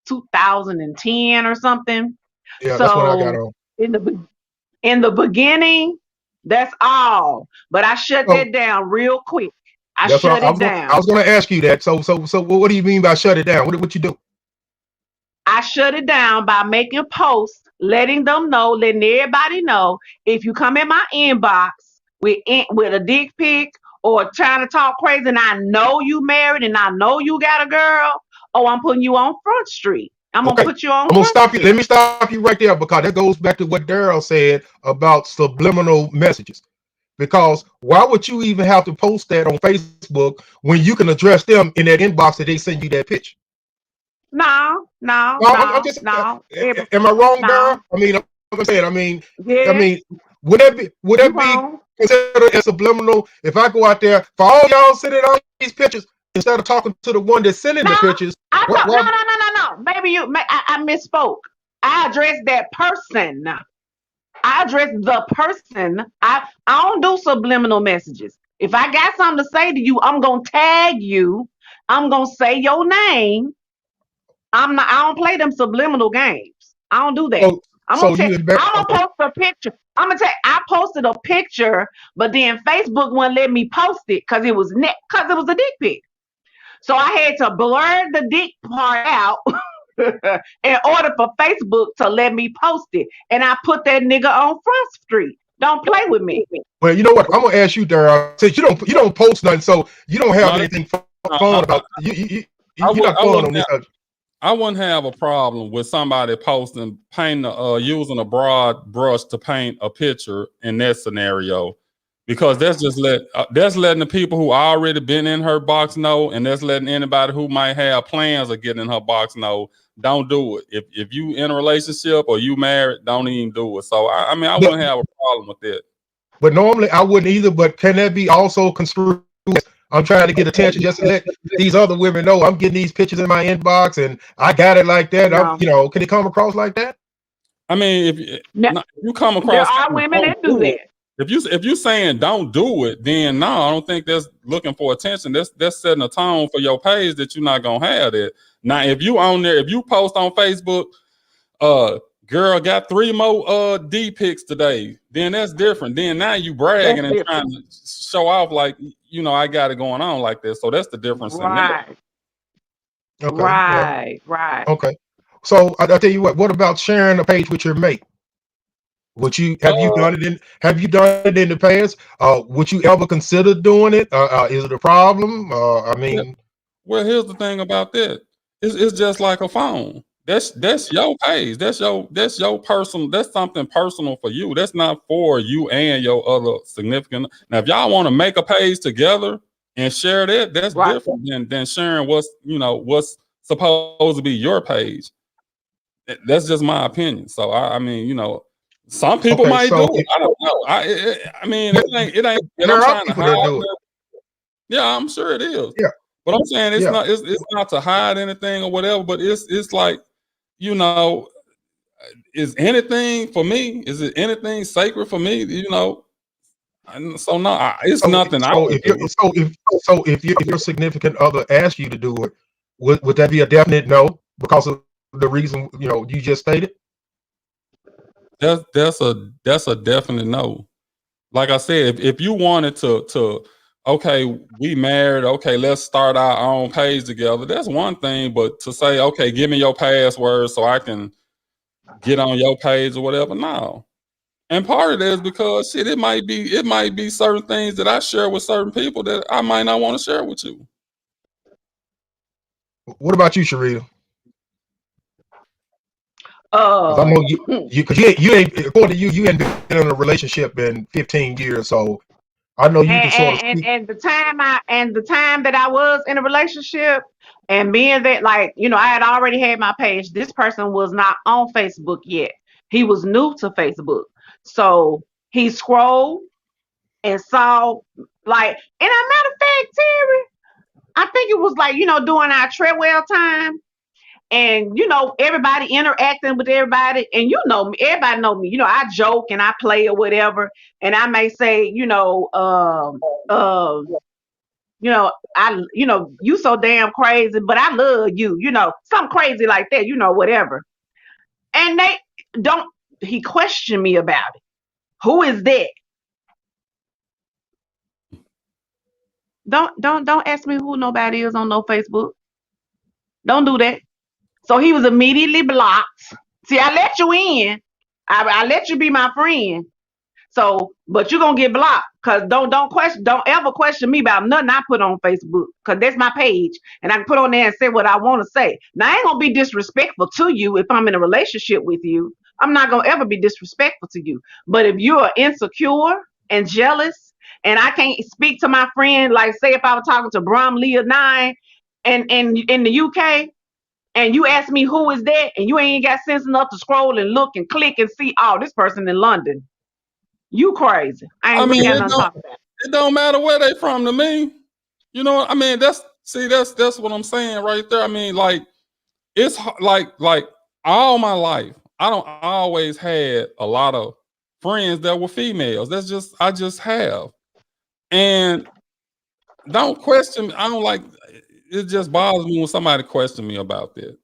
2010 or something. Yeah, that's when I got on. In the beginning, that's all. But I shut that down real quick. I shut it down. I was going to ask you that. So what do you mean by shut it down? What you do? I shut it down by making posts, letting everybody know, if you come in my inbox with a dick pic or trying to talk crazy, and I know you married and I know you got a girl, I'm putting you on Front Street. I'm going to put you on. I'm going to stop you. Let me stop you right there, because that goes back to what Daryl said about subliminal messages. Because why would you even have to post that on Facebook when you can address them in that inbox that they send you that picture? No. Am I wrong, Daryl? I mean, I'm saying, would that be considered as subliminal if I go out there, for all y'all sending on these pictures, instead of talking to the one that's sending the pictures? No. Maybe I misspoke. I addressed that person. I address the person. I don't do subliminal messages. If I got something to say to you, I'm gonna tag you. I'm gonna say your name. I don't play them subliminal games. I don't do that. I'm gonna post a picture. I posted a picture, but then Facebook wouldn't let me post it because it was a dick pic. So I had to blur the dick part out in order for Facebook to let me post it. And I put that nigga on Front Street. Don't play with me. Well, you know what? I'm gonna ask you, Daryl. Since you don't post nothing, so you don't have anything fun about you. You're not fun on this. I wouldn't have a problem with somebody posting, using a broad brush to paint a picture in that scenario, because that's just that's letting the people who already been in her box know, and that's letting anybody who might have plans of getting in her box know, don't do it. If you in a relationship or you married, don't even do it. So I mean, I wouldn't have a problem with that. But normally I wouldn't either. But can that be also construed? I'm trying to get attention just to let these other women know I'm getting these pictures in my inbox and I got it like that. No. Can it come across like that? I mean, if you come across, there are women that do that. If you saying don't do it, then no, I don't think that's looking for attention. That's setting a tone for your page that you're not gonna have that. Now, if you on there, if you post on Facebook, girl got 3 more D pics today, then that's different. Then now you bragging and trying to show off like, I got it going on like this. So that's the difference. Right. Okay. Right. Right. Okay. So I tell you what about sharing a page with your mate? Have you done it in the past? Would you ever consider doing it? Is it a problem? I mean, well, here's the thing about that. It's just like a phone. That's your page. That's your personal. That's something personal for you. That's not for you and your other significant. Now, if y'all want to make a page together and share that, that's different than sharing what's supposed to be your page. That's just my opinion. So I mean, some people might do it. I don't know. I mean, it ain't. There are people that do it. Yeah, I'm sure it is. Yeah. But I'm saying it's not to hide anything or whatever. But it's like, is anything for me? Is it anything sacred for me? So no, it's nothing. If your significant other asks you to do it, would that be a definite no because of the reason you just stated? That's a definite no. Like I said, if you wanted to okay, we married, okay, let's start our own page together, that's one thing. But to say, okay, give me your password so I can get on your page or whatever, no. And part of that is because it might be certain things that I share with certain people that I might not want to share with you. What about you, Sharita? I know you ain't, according to you ain't been in a relationship in 15 years, so I know you can sort of speak. And the time that I was in a relationship, and being that, like, I had already had my page. This person was not on Facebook yet. He was new to Facebook. So he scrolled and saw, like, and a matter of fact, Terry, I think it was like, during our Treadwell time. And everybody interacting with everybody, and me, everybody know me. I joke and I play or whatever, and I may say, you so damn crazy, but I love you, something crazy like that, whatever. And he questioned me about it. Who is that? Don't ask me who nobody is on no Facebook. Don't do that. So he was immediately blocked. See, I let you in. I let you be my friend. So, but you're gonna get blocked, because don't ever question me about nothing I put on Facebook, because that's my page, and I can put on there and say what I want to say. Now, I ain't gonna be disrespectful to you if I'm in a relationship with you. I'm not gonna ever be disrespectful to you. But if you're insecure and jealous, and I can't speak to my friend, like say if I was talking to Bromley 9 and in the UK, and you ask me who is that, and you ain't got sense enough to scroll and look and click and see, oh, this person in London. You crazy. I ain't really got nothing to talk about. It don't matter where they from to me. You know what I mean? That's what I'm saying right there. I mean, like, it's like all my life, I don't always had a lot of friends that were females. I just have. And don't question me. I don't like, it just bothers me when somebody question me about that.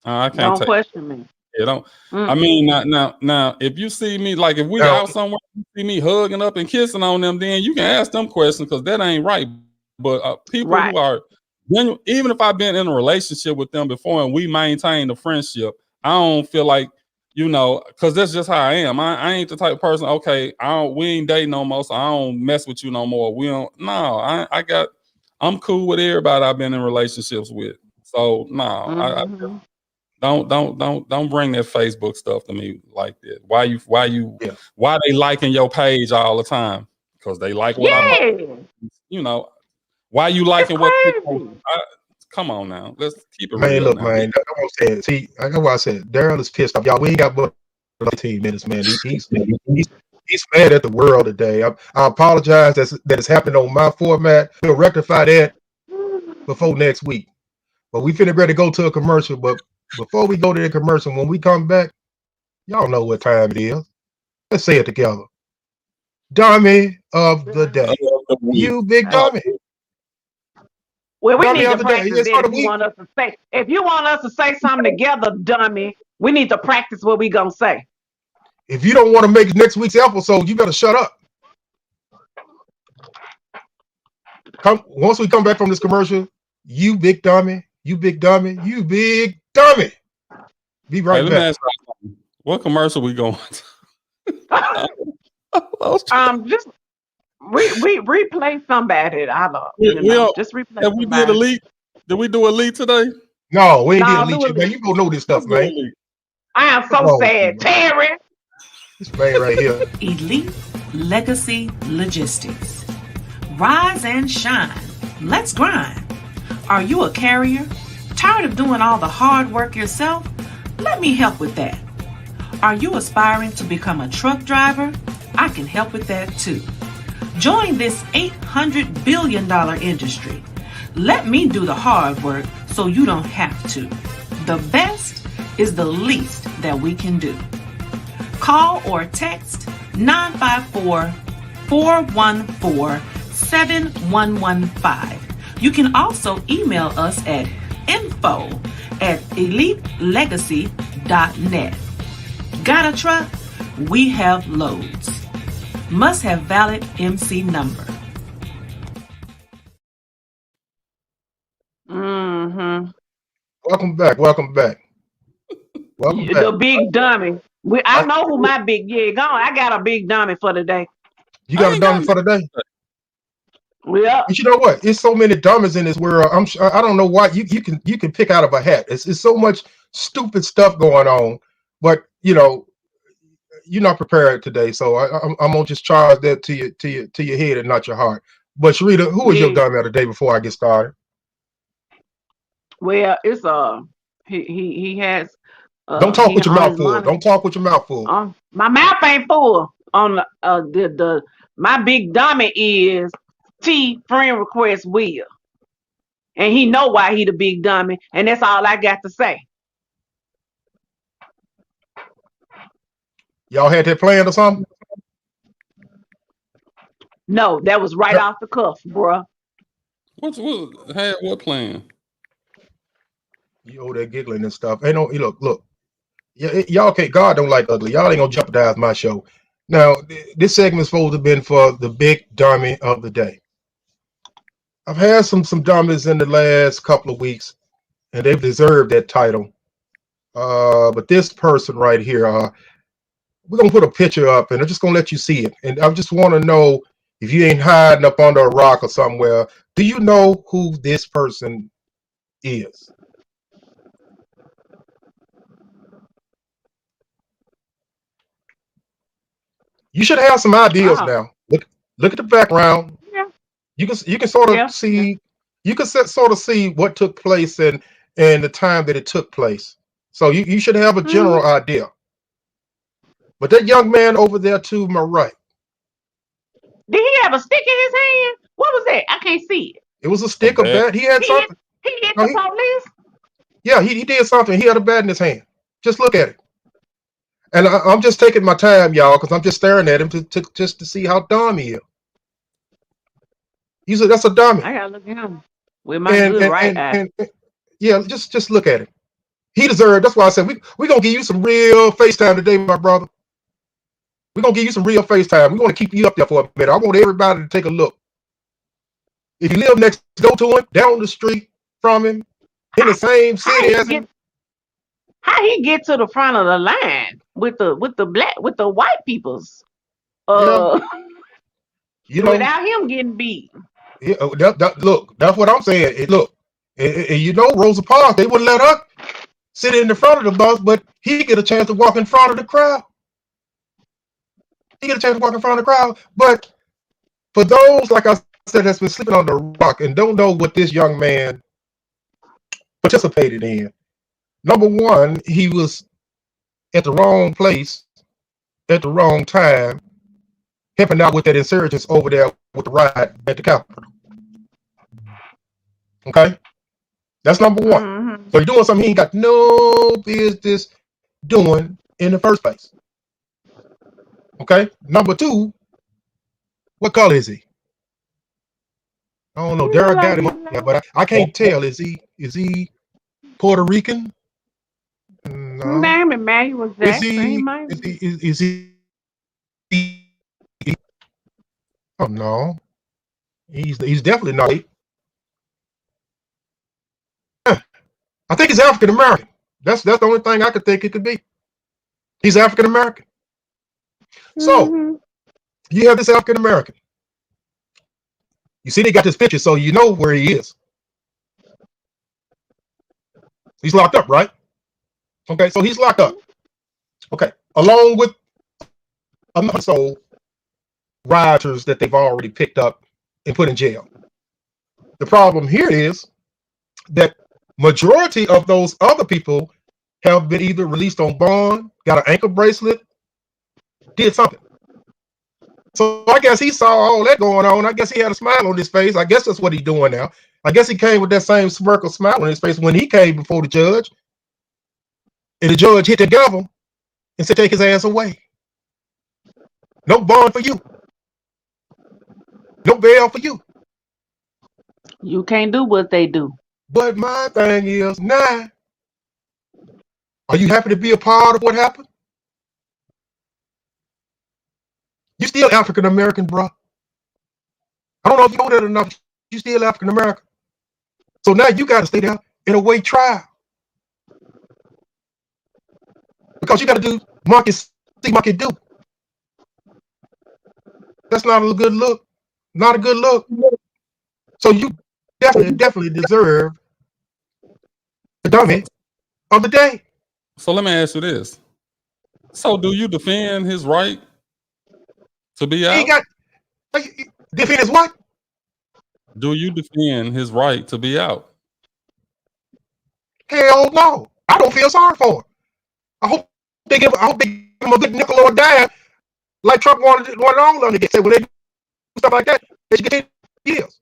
I can't don't question me. Yeah, don't. I mean, now, if you see me, like, if we out somewhere, you see me hugging up and kissing on them, then you can ask them questions, because that ain't right. But people who are, even if I've been in a relationship with them before and we maintain the friendship, I don't feel like, because that's just how I am. I ain't the type of person, okay, we ain't dating no more, so I don't mess with you no more. I'm cool with everybody I've been in relationships with. So no, Don't bring that Facebook stuff to me like that. Why Yeah. why they liking your page all the time? Because they like what I post. Yeah, You know, why you it's liking what people crazy. come on now. Let's keep it Man, real look, now. man. That's what I'm saying. See, that's why I said Daryl is pissed off. Y'all, we ain't got but 15 minutes, man. He's mad at the world today. I apologize that it's happened on my format. We'll rectify that before next week. But we finna ready to go to a commercial. But before we go to the commercial, when we come back, y'all know what time it is. Let's say it together. Dummy of the day. You big dummy. Well, we Dummy need to of the day. practice It's that for the if you week. want us to say. If you want us to say something together, dummy, we need to practice what we gonna say. If you don't want to make next week's episode, you better shut up. Once we come back from this commercial, you big dummy, you big dummy, you big dummy. Be right Hey, let me back. ask you something. What commercial we going to? Just replay somebody. Just replay Have we did somebody. elite? Did we do elite today? No, we ain't No, did do elite, man. it. You don't know this Let's stuff, do man. elite. I am so Oh, sad, man. Terry. This man right here. Elite Legacy Logistics. Rise and shine. Let's grind. Are you a carrier? Tired of doing all the hard work yourself? Let me help with that. Are you aspiring to become a truck driver? I can help with that too. Join this $800 billion industry. Let me do the hard work so you don't have to. The best is the least that we can do. Call or text 954-414-7115. You can also email us at info@elitelegacy.net. Got a truck? We have loads. Must have valid MC number. Mm-hmm. Welcome back. Welcome back. Welcome The back. big dummy. I know who my big gone. I got a big dummy for today. You got a dummy for the day? Yep. But you know what? It's so many dummies in this world. I don't know why you can pick out of a hat. It's so much stupid stuff going on. But you know, you're not prepared today, so I'm gonna just charge that to your head and not your heart. But Sharita, who is your dummy of the day before I get started? Well, it's he has. Don't talk with your mouth full. Don't talk with your mouth full. My mouth ain't full. On the my big dummy is T friend request Will, and he know why he the big dummy, and that's all I got to say. Y'all had that planned or something? No, that was right off the cuff, bruh. What plan? You over there giggling and stuff. Hey, no, look. Y'all can't. God don't like ugly. Y'all ain't gonna jeopardize my show. Now, this segment's supposed to have been for the big dummy of the day. I've had some dummies in the last couple of weeks, and they've deserved that title. But this person right here, we're gonna put a picture up, and I'm just gonna let you see it. And I just want to know, if you ain't hiding up under a rock or somewhere, do you know who this person is? You should have some ideas now. Look at the background. Yeah. You can sort of see. You can sort of see what took place and the time that it took place. So you should have a general idea. But that young man over there to my right. Did he have a stick in his hand? What was that? I can't see it. It was a stick, a bat. He had something. He hit the police? Yeah, he did something. He had a bat in his hand. Just look at it. And I'm just taking my time, y'all, because I'm just staring at him just to see how dumb he is. That's a dummy. I gotta look at him with my good right eye. Yeah, just look at it. He deserved. That's why I said we're gonna give you some real FaceTime today, my brother. We're gonna give you some real FaceTime. We're gonna keep you up there for a minute. I want everybody to take a look. If you live next door to him, down the street from him, in the same city as him. How he get to the front of the line with the white peoples? You know, without him getting beat. Yeah, look, that's what I'm saying. Look, and you know, Rosa Parks, they wouldn't let her. sit in the front of the bus, but he get a chance to walk in front of the crowd. He get a chance to walk in front of the crowd. But for those, like I said, that's been sleeping on the rock and don't know what this young man participated in. Number one, he was at the wrong place at the wrong time, helping out with that insurgents over there with the riot at the Capitol. Okay? That's number one. Mm-hmm. So you're doing something he ain't got no business doing in the first place. Okay? Number two, what color is he? I don't know. Derek got him up there, but I can't tell. Is he Puerto Rican? No. Name it, Manuel Is Jackson. is he oh no. He's definitely not. I think he's African American. That's the only thing I could think it could be. He's African American. So you have this African American. You see, they got this picture, so you know where he is. He's locked up, right? Okay, so he's locked up. Okay, along with another soul rioters that they've already picked up and put in jail. The problem here is that majority of those other people have been either released on bond, got an ankle bracelet, did something. So I guess he saw all that going on. I guess he had a smile on his face. I guess that's what he's doing now. I guess he came with that same smirk or smile on his face when he came before the judge. And the judge hit the gavel and said, take his ass away. No bond for you. No bail for you. You can't do what they do. But my thing is, now, are you happy to be a part of what happened? You still African American, bro. I don't know if you know that enough. You still African American. So now you got to stay there and await trial. Because you got to do monkey see, monkey do. That's not a good look. Not a good look. So you definitely deserve the dummy of the day. So let me ask you this. So do you defend his right to be out? He got defend his what? Do you defend his right to be out? Hell no. I don't feel sorry for him. I hope they give him a good nickel or a dime, like Trump wanted all of them to get. Say when they do stuff like that, they should get 10 years.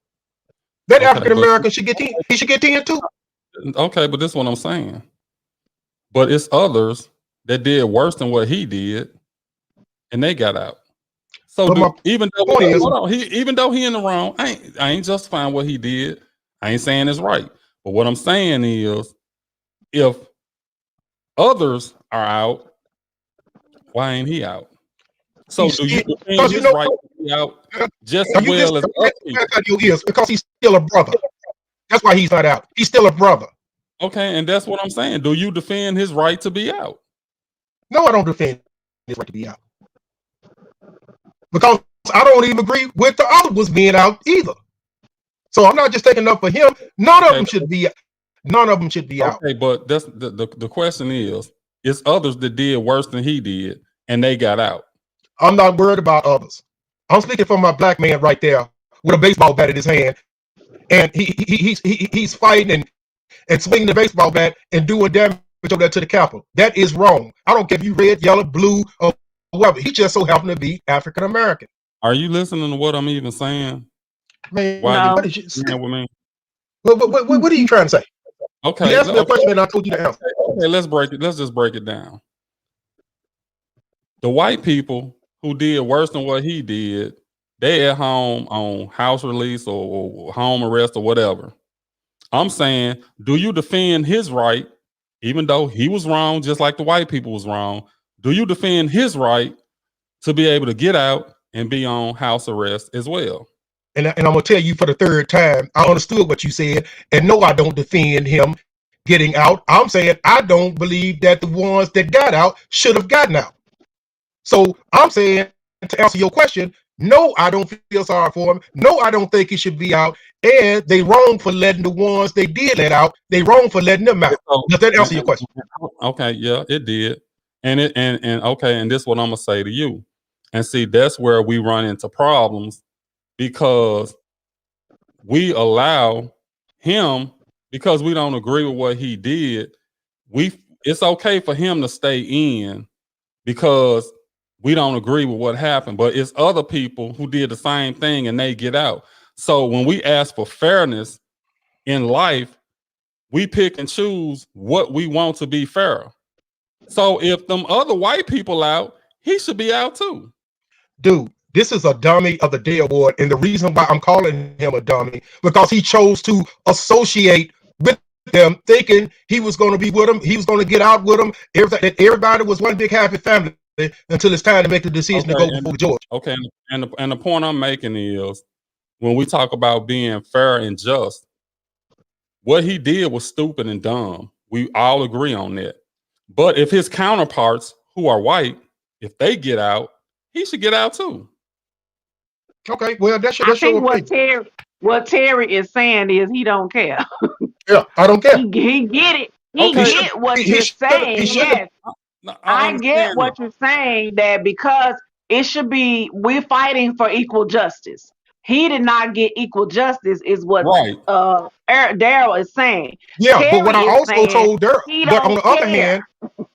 That Okay, African American should get 10. He should get 10 too. Okay, but this is what I'm saying. But it's others that did worse than what he did, and they got out. So But even though point is- even though he in the wrong, I ain't justifying what he did. I ain't saying it's right. But what I'm saying is, if others are out, why ain't he out? So do you defend because his you know- right to be out just Are as you well as other people? because he's still a brother. That's why he's not out. He's still a brother. Okay, and that's what I'm saying. Do you defend his right to be out? No, I don't defend his right to be out. Because I don't even agree with the other ones being out either. So I'm not just taking up for him. None of them should be out. Okay, but that's the question is, it's others that did worse than he did, and they got out. I'm not worried about others. I'm speaking for my black man right there with a baseball bat in his hand, and he's fighting and swinging the baseball bat and doing damage over there to the Capitol. That is wrong. I don't care if you red, yellow, blue, or whatever. He just so happened to be African American. Are you listening to what I'm even saying? Man, Why what, did you, You know what I mean? what are you trying to say? Okay, You asked me a question and I told you the answer. okay, let's just break it down. The white people who did worse than what he did, they at home on house release or home arrest or whatever. I'm saying, do you defend his right, even though he was wrong, just like the white people was wrong? Do you defend his right to be able to get out and be on house arrest as well? And I'm gonna tell you for the third time, I understood what you said, and no, I don't defend him getting out. I'm saying I don't believe that the ones that got out should have gotten out. So I'm saying, to answer your question, no, I don't feel sorry for him. No, I don't think he should be out. and they wrong for letting the ones they did let out. They wrong for letting them out. So, Does that answer your question? okay, yeah, it did. And okay, and this is what I'm gonna say to you. And see, that's where we run into problems because we allow him, because we don't agree with what he did, it's okay for him to stay in because we don't agree with what happened. But it's other people who did the same thing and they get out. So when we ask for fairness in life, we pick and choose what we want to be fair. So if them other white people out, he should be out too. Dude, this is a dummy of the day award. And the reason why I'm calling him a dummy, because he chose to associate with them thinking he was going to be with them. He was going to get out with them. Everybody was one big happy family until it's time to make the decision to go before George. Okay. And the point I'm making is when we talk about being fair and just, what he did was stupid and dumb. We all agree on that. But if his counterparts who are white, if they get out, he should get out too. Okay, well, that's I your think opinion. what Terry is saying is he don't care. Yeah, I don't care. He get it. He Okay. get what you're saying. Yes, No, I get what you're saying, that because it should be, we're fighting for equal justice. He did not get equal justice, is what Right. Daryl is saying. Yeah, Terry but what I is also saying told Daryl, he but on don't the other care. hand,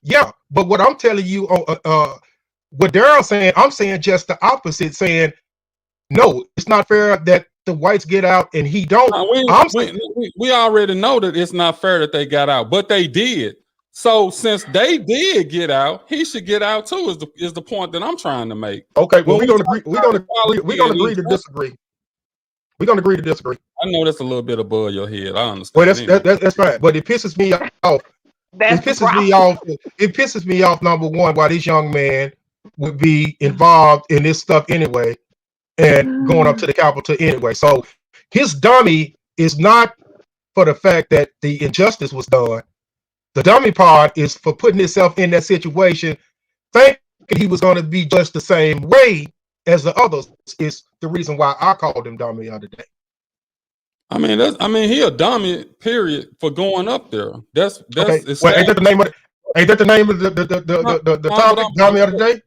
yeah, but what I'm telling you, what Daryl's saying, I'm saying just the opposite, saying, no, it's not fair that the whites get out and he don't. We already know that it's not fair that they got out, but they did. So since they did get out, he should get out too. Is the point that I'm trying to make? Okay, well, When we're gonna agree to disagree. We're gonna agree to disagree. I know that's a little bit above your head. I understand. Well, that's fine, but it pisses me off. It pisses me off. Number one, why this young man would be involved in this stuff anyway, and going up to the Capitol anyway. So his dummy is not for the fact that the injustice was done. The dummy part is for putting himself in that situation, thinking he was going to be just the same way as the others. Is the reason why I called him dummy the other day. I mean, he a dummy, period, for going up there. That's okay. Well, ain't that the name of the topic, dummy of the day?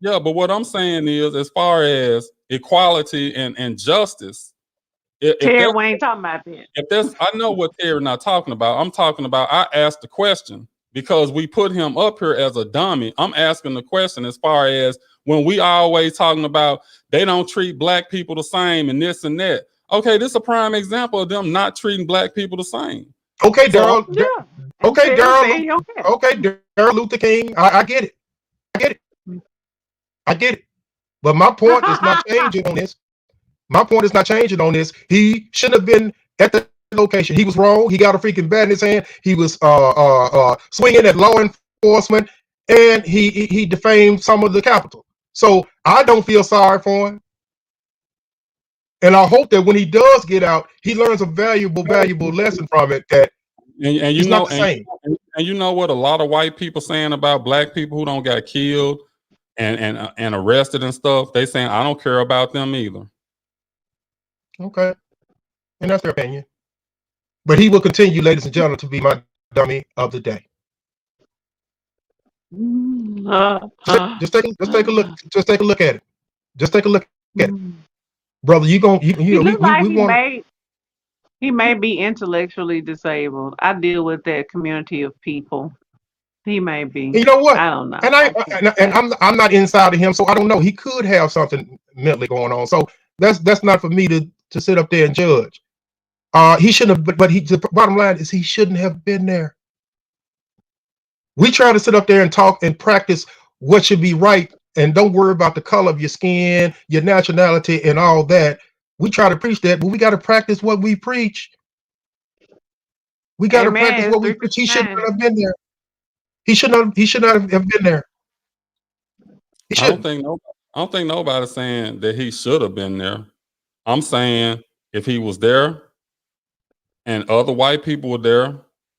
Yeah, but what I'm saying is, as far as equality and justice, Terry, we ain't talking about that. I know what Terry not talking about. I'm talking about, I asked the question because we put him up here as a dummy. I'm asking the question as far as when we always talking about they don't treat black people the same and this and that. Okay, this is a prime example of them not treating black people the same. Okay, Daryl. Okay, Daryl. Okay, Daryl Luther King. I get it. I get it. But my point is not changing on this. My point is not changing on this. He shouldn't have been at the location. He was wrong. He got a freaking bat in his hand. He was swinging at law enforcement, and he defamed some of the Capitol. So I don't feel sorry for him. And I hope that when he does get out, he learns a valuable lesson from it. That and you know, not the same. And you know what a lot of white people saying about black people who don't got killed and arrested and stuff. They saying I don't care about them either. Okay, and that's their opinion. But he will continue, ladies and gentlemen, to be my dummy of the day. Just take a look. Just take a look at it. Just take a look at it, brother. We want. He may be intellectually disabled. I deal with that community of people. He may be. You know what? I don't know. And I'm not inside of him, so I don't know. He could have something mentally going on. So that's not for me to sit up there and judge. He shouldn't have. But the bottom line is he shouldn't have been there. We try to sit up there and talk and practice what should be right, and don't worry about the color of your skin, your nationality, and all that. We try to preach that, but we got to practice what we preach. We got to practice what we preach. He shouldn't have been there. He should not have been there. I don't think nobody's saying that he should have been there. I'm saying if he was there and other white people were there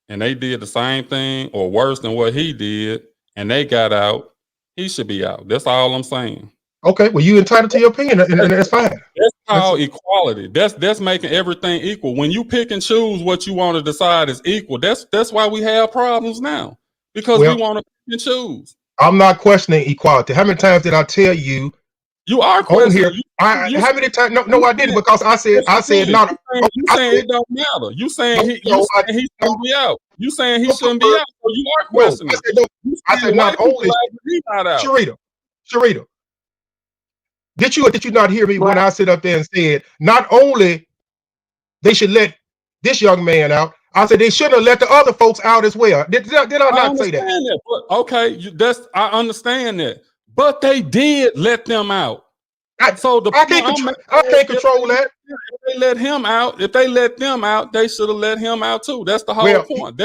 and they did the same thing or worse than what he did and they got out, he should be out. That's all I'm saying. Okay, well, you entitled to your opinion, and that's fine. That's called equality. That's making everything equal. When you pick and choose what you want to decide is equal, that's why we have problems now. Because we want to pick and choose. I'm not questioning equality. How many times did I tell you? You are questioning here. How many times? No, I didn't, because I said not. You saying it don't matter. You saying he shouldn't be out. You saying he shouldn't be out. So you are questioning. I said not only. Sharita, did you not hear me when I sit up there and said not only they should let this young man out, I said they should have let the other folks out as well. Did I not say that? But, okay, I understand that, but they did let them out. I can't control that. If they let him out, if they let them out, they should have let him out too. That's the whole point.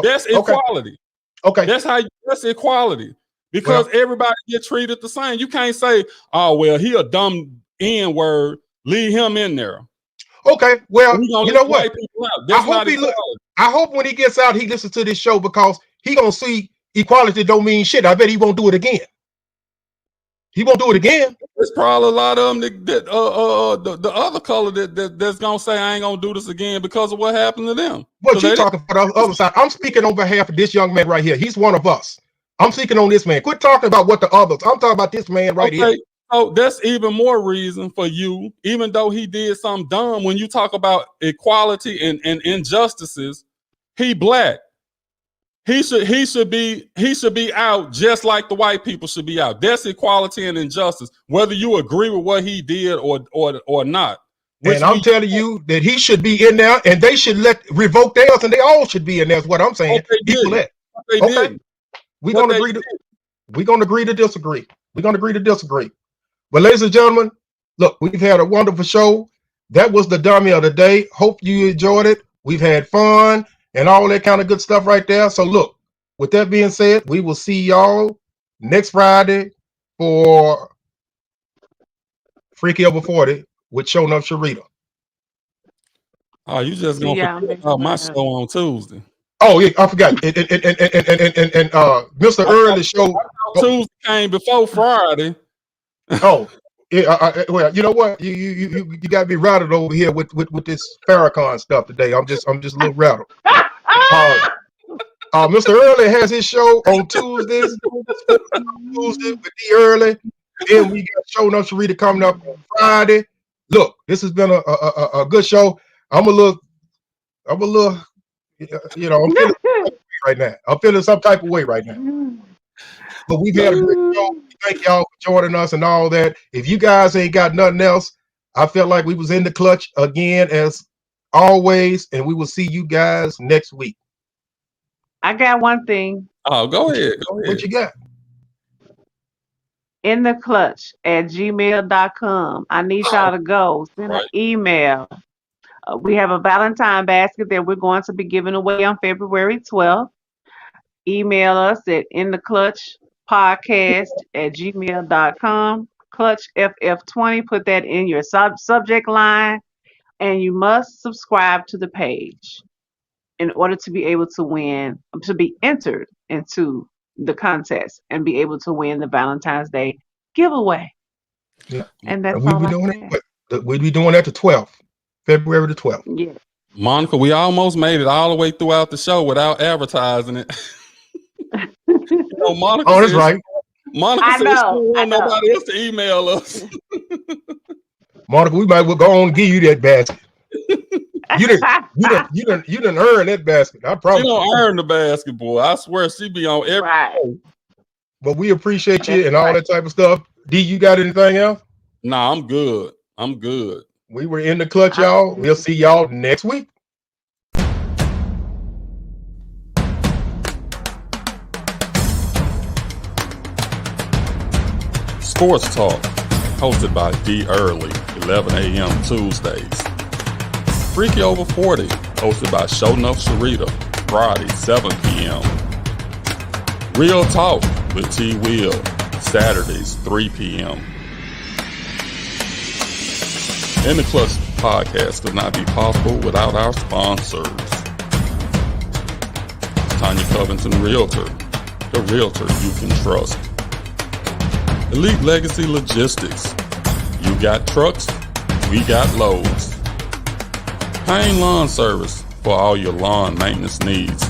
That's equality. Okay, that's equality. Because everybody get treated the same. You can't say, "Oh well, he a dumb N-word. Leave him in there." Okay, well, you know what? I hope when he gets out, he listens to this show, because he gonna see equality don't mean shit. I bet he won't do it again. He won't do it again. There's probably a lot of them the other color that's gonna say I ain't gonna do this again because of what happened to them. But you talking for the other side. I'm speaking on behalf of this young man right here. He's one of us. I'm speaking on this man. Quit talking about what the others. I'm talking about this man right here. So that's even more reason for you, even though he did something dumb, when you talk about equality and injustices, he black. He should be out just like the white people should be out. That's equality and injustice, whether you agree with what he did or not. And I'm telling you that he should be in there, and they should revoke theirs, and they all should be in there. Is what I'm saying. Okay. We're gonna agree to disagree. We're gonna agree to disagree. But ladies and gentlemen, look, we've had a wonderful show. That was the dummy of the day. Hope you enjoyed it. We've had fun and all that kind of good stuff right there. So look, with that being said, we will see y'all next Friday for Freaky Over 40 with Showing Up Sharita. Oh, you just gonna put my show on Tuesday. Oh yeah, I forgot. And Mr. Early show Tuesday came before Friday. Oh, yeah. Well, you know what? You got to be rattled over here with this Farrakhan stuff today. I'm just a little rattled. Mr. Early has his show on Tuesdays. Tuesday with D Early. Then we got Showing Up Sharita coming up on Friday. Look, this has been a good show. I'm a little, you know, I'm feeling right now. I'm feeling some type of way right now. But we've had a great show. Thank y'all for joining us and all that. If you guys ain't got nothing else, I felt like we was in the clutch again as always, and we will see you guys next week. I got one thing. Oh, go ahead. What you got? In the clutch at gmail.com. I need y'all to go send an email. We have a Valentine basket that we're going to be giving away on February 12th. Email us at intheclutchpodcast@gmail.com. Clutch FF20. Put that in your subject line, and you must subscribe to the page in order to be able to win, to be entered into the contest and be able to win the Valentine's Day giveaway. Yeah. And that's we'll be doing it. We'll be doing that the 12th, February the 12th. Yeah. Monica, we almost made it all the way throughout the show without advertising it. Monica that's right. Monica said she didn't want nobody else to email us. Monica, we might well go on and give you that basket. You didn't earn that basket. I promise. She don't earn the basket, boy. I swear she be on every show. But we appreciate you and all that type of stuff. D, you got anything else? Nah, I'm good. We were in the clutch, y'all. We'll see y'all next week. Sports Talk, hosted by D Early, 11 a.m. Tuesdays. Freaky Over 40, hosted by Showing Up Sharita, Friday, 7 p.m. Real Talk with T Will, Saturdays, 3 p.m. In the Clutch podcast could not be possible without our sponsors. Tanya Covington Realtor, the realtor you can trust. Elite Legacy Logistics. You got trucks, we got loads. Payne Lawn Service for all your lawn maintenance needs.